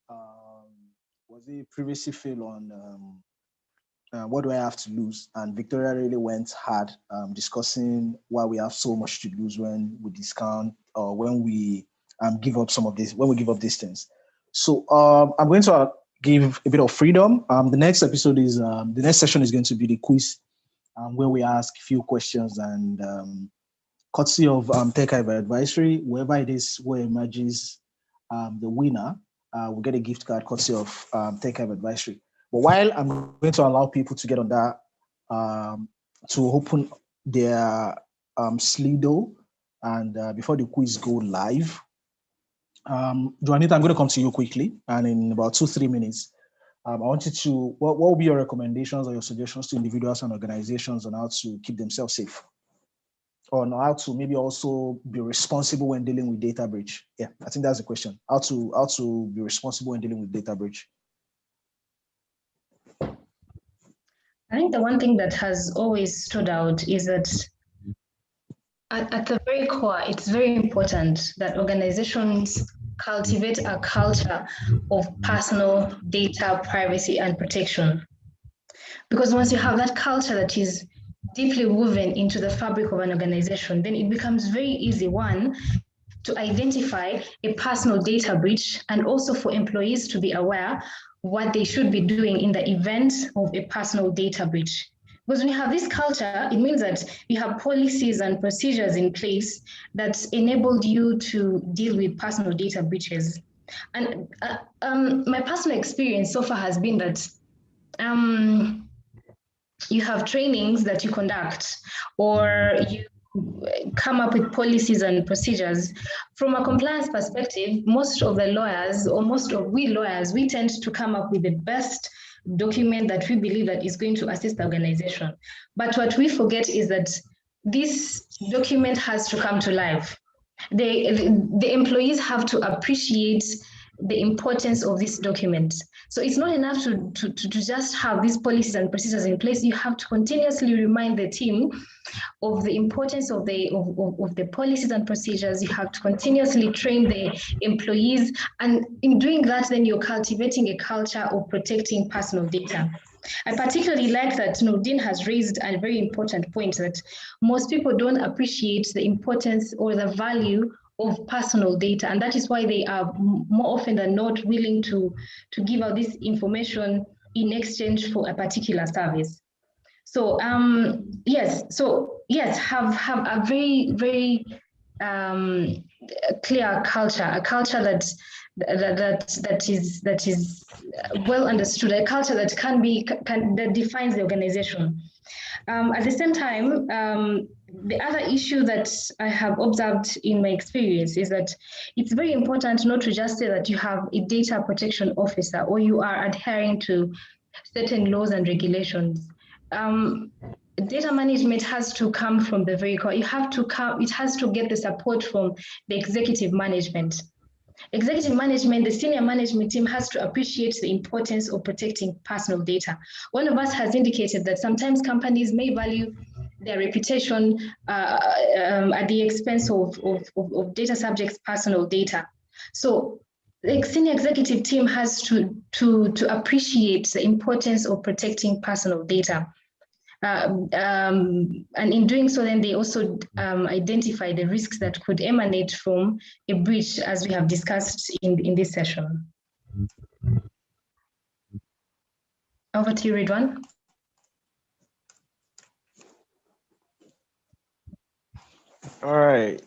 was the privacy fail on what do I have to lose? And Victoria really went hard discussing why we have so much to lose when we discount or when we give up some of this, when we give up these things. So I'm going to give a bit of freedom. The next episode is, the next session is going to be the quiz, where we ask a few questions, and courtesy of Tech Hive Advisory, whoever it is who emerges the winner will get a gift card courtesy of Tech Hive Advisory. But while I'm going to allow people to get on that, to open their Slido, and before the quiz go live, Juanita, I'm going to come to you quickly, and in about 2-3 minutes, I want you to, what will be your recommendations or your suggestions to individuals and organizations on how to keep themselves safe? Or how to maybe also be responsible when dealing with data breach? Yeah, I think that's the question. How to be responsible when dealing with data breach? I think the one thing that has always stood out is that at the very core, it's very important that organizations cultivate a culture of personal data privacy and protection. Because once you have that culture that is deeply woven into the fabric of an organization, then it becomes very easy, one, to identify a personal data breach, and also for employees to be aware what they should be doing in the event of a personal data breach. Because when you have this culture, it means that you have policies and procedures in place that enabled you to deal with personal data breaches. And my personal experience so far has been that you have trainings that you conduct, or you come up with policies and procedures. From a compliance perspective, most of the lawyers, or most of we lawyers, we tend to come up with the best document that we believe that is going to assist the organization. But what we forget is that this document has to come to life. The employees have to appreciate the importance of this document. So it's not enough to just have these policies and procedures in place. You have to continuously remind the team of the importance of the policies and procedures. You have to continuously train the employees. And in doing that, then you're cultivating a culture of protecting personal data. I particularly like that Dean has raised a very important point, that most people don't appreciate the importance or the value of personal data, and that is why they are more often than not willing to give out this information in exchange for a particular service. So yes, have a very, very clear culture, a culture that is well understood, a culture that that defines the organization. At the same time, the other issue that I have observed in my experience is that it's very important not to just say that you have a data protection officer or you are adhering to certain laws and regulations. Data management has to come from the very core. It has to get the support from the executive management. Executive management, the senior management team has to appreciate the importance of protecting personal data. One of us has indicated that sometimes companies may value their reputation at the expense of data subjects' personal data. So the senior executive team has to appreciate the importance of protecting personal data. And in doing so, then they also identify the risks that could emanate from a breach, as we have discussed in this session. Over to you, Ridwan. All right.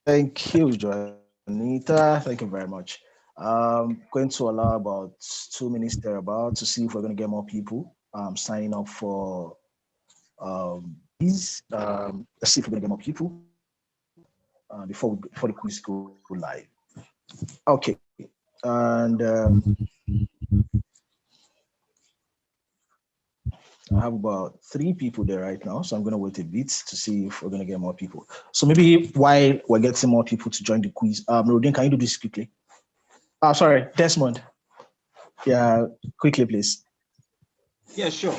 Thank you, Juanita. Thank you very much. Going to allow about 2 minutes thereabout to see if we're going to get more people signing up for these. Let's see if we're going to get more people before the quiz go live. Okay. And I have about 3 people there right now, so I'm going to wait a bit to see if we're going to get more people. So maybe while we're getting more people to join the quiz, Rodin, can you do this quickly? Oh, sorry, Desmond. Yeah, quickly, please. Yeah, sure.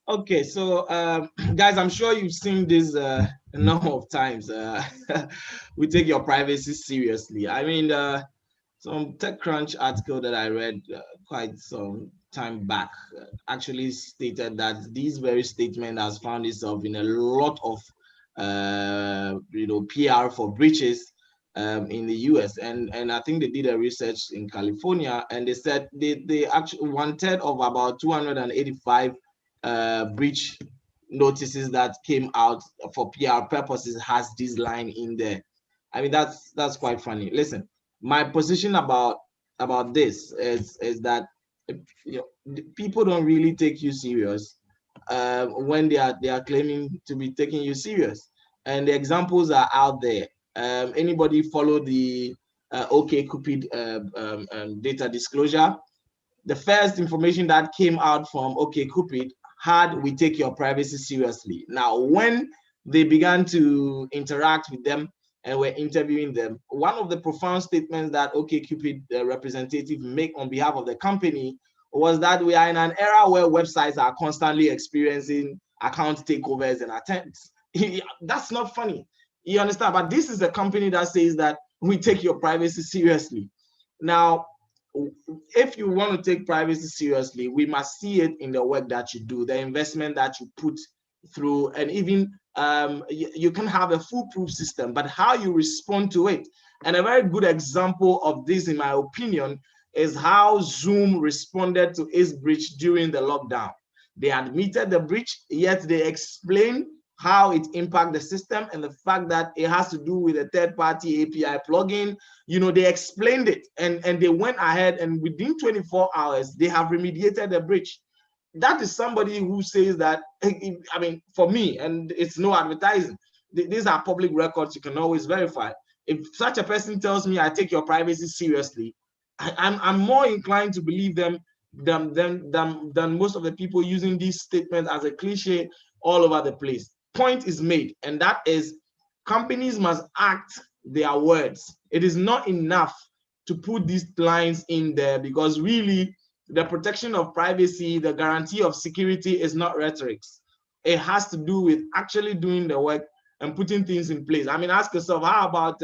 Okay, so guys, I'm sure you've seen this a number of times. We take your privacy seriously. I mean, some TechCrunch article that I read quite some time back actually stated that this very statement has found itself in a lot of PR for breaches in the US, and I think they did a research in California, and they said they actually 1/3 of about 285 breach notices that came out for PR purposes has this line in there. I mean, that's quite funny. Listen, my position about this is that people don't really take you serious when they are claiming to be taking you serious, and the examples are out there. Anybody follow the OkCupid data disclosure? The first information that came out from OkCupid had "we take your privacy seriously." Now, when they began to interact with them and were interviewing them, one of the profound statements that OkCupid representative make on behalf of the company was that we are in an era where websites are constantly experiencing account takeovers and attempts. That's not funny. You understand? But this is a company that says that we take your privacy seriously. Now, if you want to take privacy seriously, we must see it in the work that you do, the investment that you put through, and even you can have a foolproof system, but how you respond to it. And a very good example of this, in my opinion, is how Zoom responded to its breach during the lockdown. They admitted the breach, yet they explained how it impacted the system and the fact that it has to do with a third-party API plugin. They explained it, and they went ahead, and within 24 hours, they have remediated the breach. That is somebody who says that, I mean, for me, and it's no advertising, these are public records, you can always verify. If such a person tells me I take your privacy seriously, I'm more inclined to believe them than most of the people using these statements as a cliche all over the place. Point is made, and that is companies must act their words. It is not enough to put these lines in there, because really the protection of privacy, the guarantee of security is not rhetoric. It has to do with actually doing the work and putting things in place. I mean, ask yourself, how about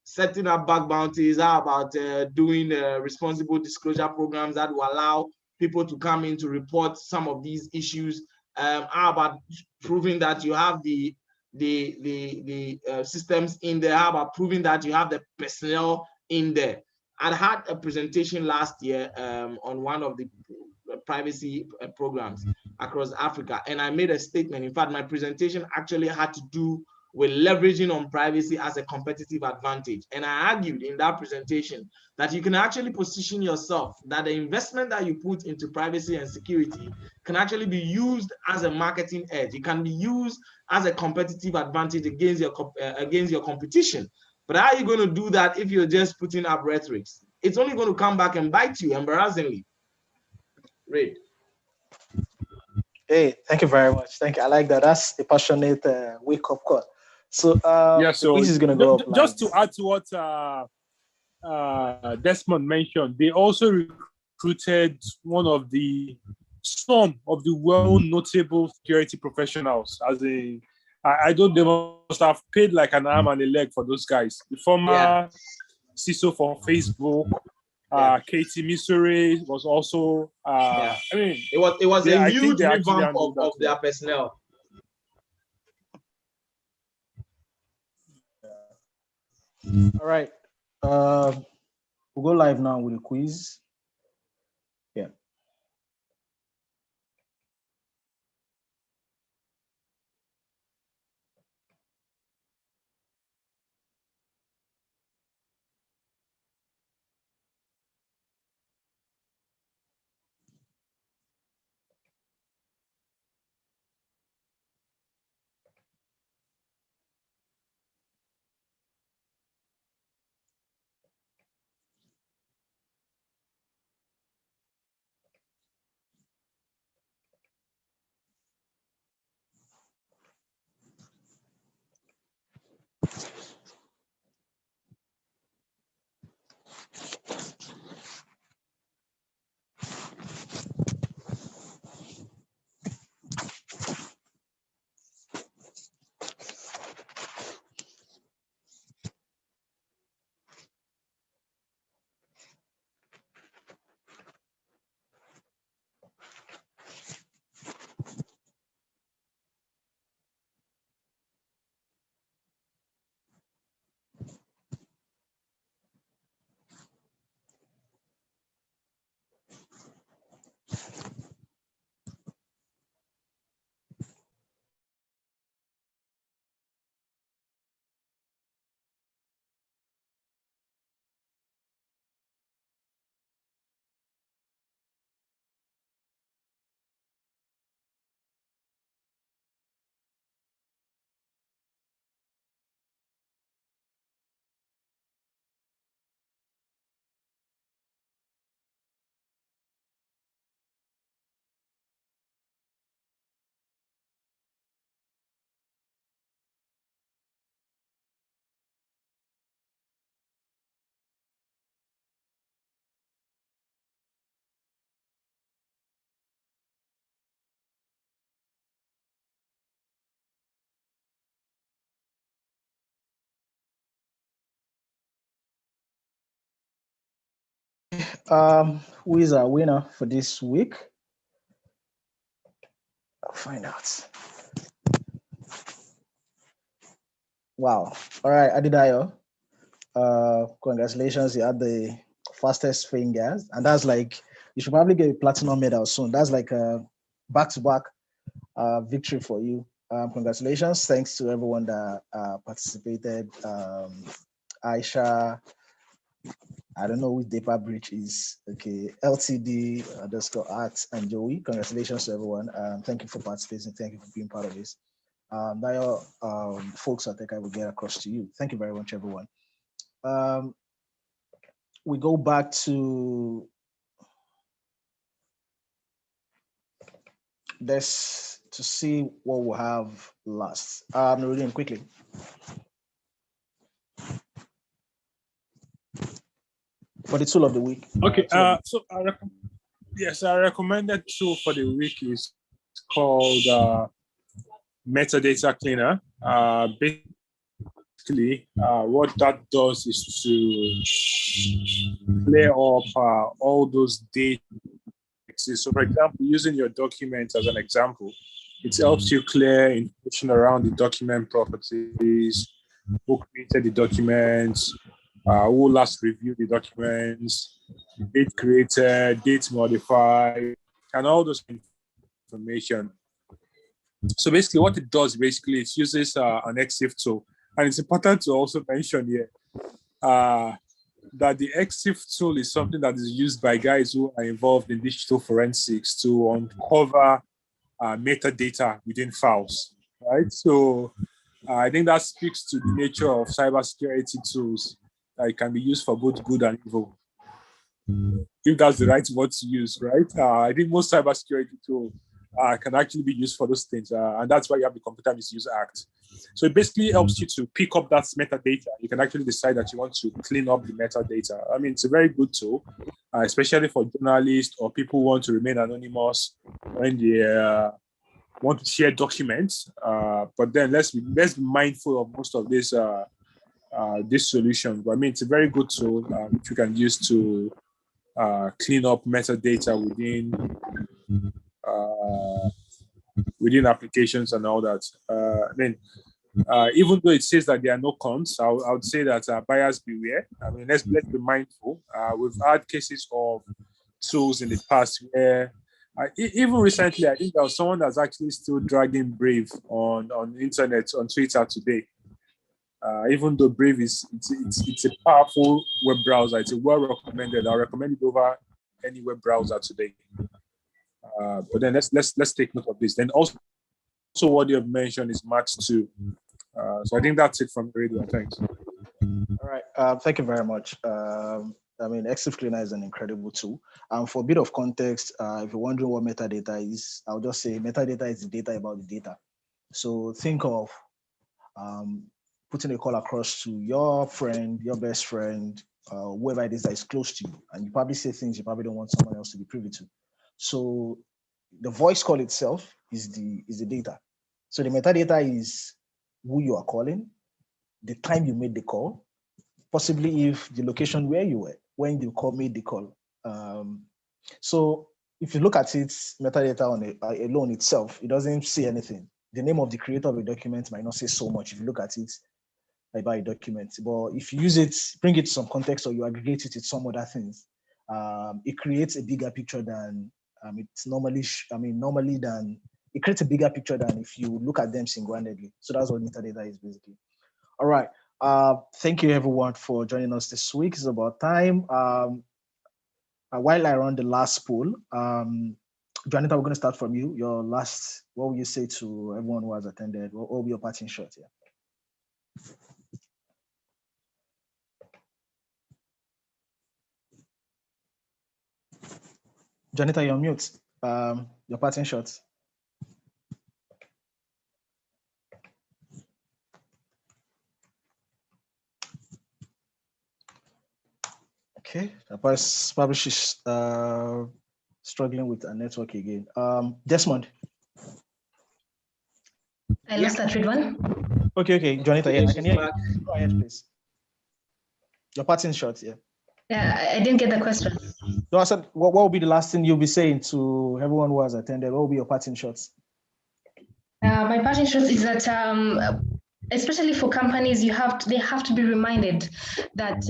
setting up bug bounties? How about doing responsible disclosure programs that will allow people to come in to report some of these issues? How about proving that you have the systems in there? How about proving that you have the personnel in there? I had a presentation last year on one of the privacy programs across Africa, and I made a statement. In fact, my presentation actually had to do with leveraging on privacy as a competitive advantage. And I argued in that presentation that you can actually position yourself, that the investment that you put into privacy and security can actually be used as a marketing edge. It can be used as a competitive advantage against your competition. But how are you going to do that if you're just putting up rhetorics? It's only going to come back and bite you embarrassingly. Right. Hey, thank you very much. Thank you. I like that. That's a passionate wake-up call. So Yeah, the so quiz is gonna go up just live. to add to what Desmond mentioned, they also recruited some of the well-notable security professionals. I don't, they must have paid like an arm and a leg for those guys. The former CISO for Facebook, Katie Missouri was also. I mean, it was a huge revamp of their personnel. All right. We'll go live now with a quiz. Yeah. Who is our winner for this week? I'll find out. Wow. All right, Adidayo. Congratulations, you had the fastest fingers, and that's like, you should probably get a platinum medal soon. That's like a back-to-back victory for you. Congratulations. Thanks to everyone that participated. Aisha, I don't know which data breach is. Okay, LTD _arts and Joey. Congratulations to everyone. Thank you for participating. Thank you for being part of this. Now, folks, I think I will get across to you. Thank you very much, everyone. We go back to this to see what we'll have last. Nuruddin, quickly. For the tool of the week. Okay, so I recommended tool for the week is called Metadata Cleaner. Basically, what that does is to clear up all those data. So, for example, using your documents as an example, it helps you clear information around the document properties, who created the documents, who last reviewed the documents, date created, date modified, and all those information. So basically what it does, basically, it uses an EXIF tool. And it's important to also mention here that the EXIF tool is something that is used by guys who are involved in digital forensics to uncover metadata within files, right? So I think that speaks to the nature of cybersecurity tools that it can be used for both good and evil. If that's the right word to use, right? I think most cybersecurity tools can actually be used for those things, and that's why you have the Computer Misuse Act. So it basically helps you to pick up that metadata. You can actually decide that you want to clean up the metadata. I mean, it's a very good tool, especially for journalists or people who want to remain anonymous when they want to share documents. But then let's be mindful of most of this solutions. But I mean, it's a very good tool which you can use to clean up metadata within applications and all that. I mean, even though it says that there are no cons, I would say that buyers beware. I mean, let's be mindful. We've had cases of tools in the past where, even recently, I think there was someone that's actually still dragging Brave on the internet, on Twitter today. Even though Brave it's a powerful web browser, it's a well recommended. I recommend it over any web browser today. But then let's take note of this. Then also what you have mentioned is Max 2. So I think that's it from the radio. Thanks. All right. Thank you very much. I mean, EXIF Cleaner is an incredible tool. For a bit of context, if you're wondering what metadata is, I'll just say metadata is the data about the data. So think of putting a call across to your friend, your best friend, whoever it is that is close to you, and you probably say things you probably don't want someone else to be privy to. So the voice call itself is the data. So the metadata is who you are calling, the time you made the call, possibly if the location where you were when you made the call. So if you look at it, metadata alone itself, it doesn't say anything. The name of the creator of a document might not say so much if you look at it about a document. But if you use it, bring it to some context, or you aggregate it with some other things, it creates a bigger picture than it's normally. It creates a bigger picture than if you look at them single-handedly. So that's what metadata is basically. All right. Thank you everyone for joining us this week. It's about time. While I run the last poll, Juanita, we're going to start from you. Your last, what will you say to everyone who has attended? What will be your parting shot here? Juanita, you're on mute. Your parting shot. Okay, probably she's struggling with a network again. Desmond. I lost that read one. Okay, Juanita, yeah, I can hear you. Go ahead, please. Your parting shot, yeah. Yeah, I didn't get the question. No, I said, what will be the last thing you'll be saying to everyone who has attended? What will be your parting shots? My parting shot is that, especially for companies, they have to be reminded that,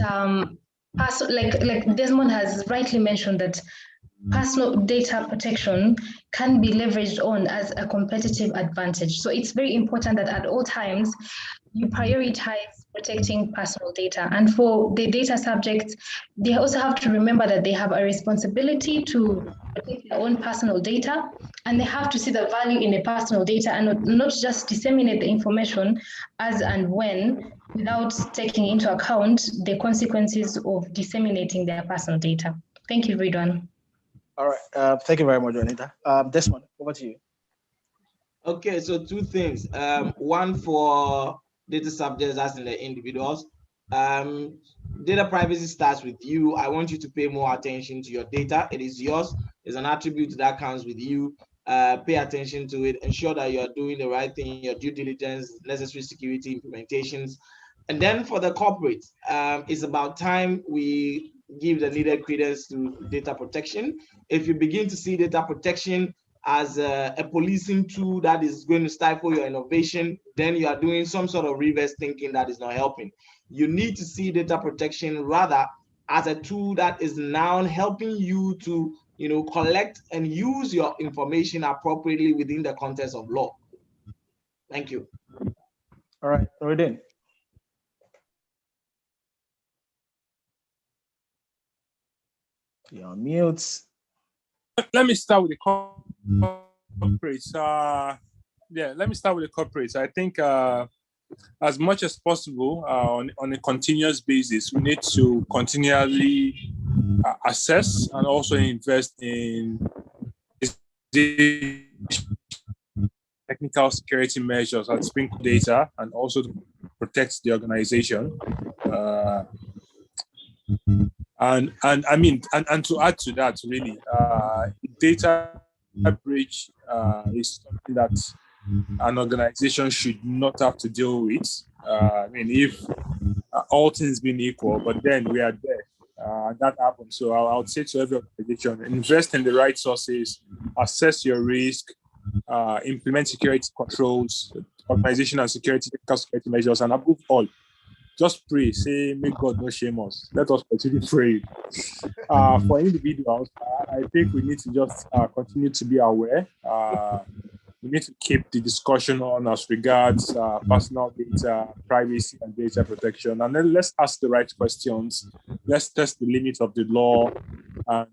like Desmond has rightly mentioned, that personal data protection can be leveraged on as a competitive advantage. So it's very important that at all times you prioritize protecting personal data. And for the data subjects, they also have to remember that they have a responsibility to protect their own personal data, and they have to see the value in the personal data and not just disseminate the information as and when without taking into account the consequences of disseminating their personal data. Thank you, Ridwan. All right. Thank you very much, Juanita. Desmond, over to you. Okay, so two things. One for data subjects, as in the individuals. Data privacy starts with you. I want you to pay more attention to your data. It is yours. It's an attribute that comes with you. Pay attention to it. Ensure that you're doing the right thing, your due diligence, necessary security implementations. And then for the corporate, it's about time we give the needed credence to data protection. If you begin to see data protection as a policing tool that is going to stifle your innovation, then you are doing some sort of reverse thinking that is not helping. You need to see data protection rather as a tool that is now helping you to, collect and use your information appropriately within the context of law. Thank you. All right, Nuruddin. You're on mute. Let me start with the corporates. Let me start with the corporates. I think as much as possible on a continuous basis, we need to continually assess and also invest in technical security measures and sprinkle data, and also to protect the organization. And to add to that, really, data breach is something that an organization should not have to deal with. If all things being equal, but then we are there. That happens. So I would say to every organization, invest in the right sources, assess your risk, implement security controls, organization and technical security measures, and above all, just pray. Say, may God not shame us. Let us continue praying. For individuals, I think we need to just continue to be aware. We need to keep the discussion on as regards personal data, privacy, and data protection. And then let's ask the right questions. Let's test the limits of the law and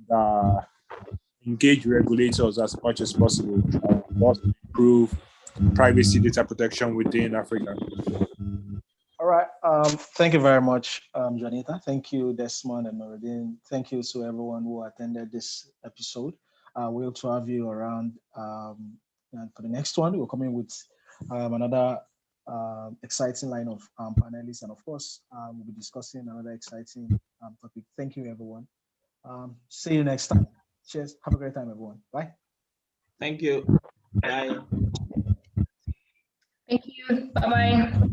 engage regulators as much as possible to improve privacy data protection within Africa. All right. Thank you very much, Janita. Thank you, Desmond and Nuruddin. Thank you to everyone who attended this episode. We hope to have you around. And for the next one, we're coming with another exciting line of panelists. And of course, we'll be discussing another exciting topic. Thank you, everyone. See you next time. Cheers. Have a great time, everyone. Bye. Thank you. Bye. Thank you. Bye-bye.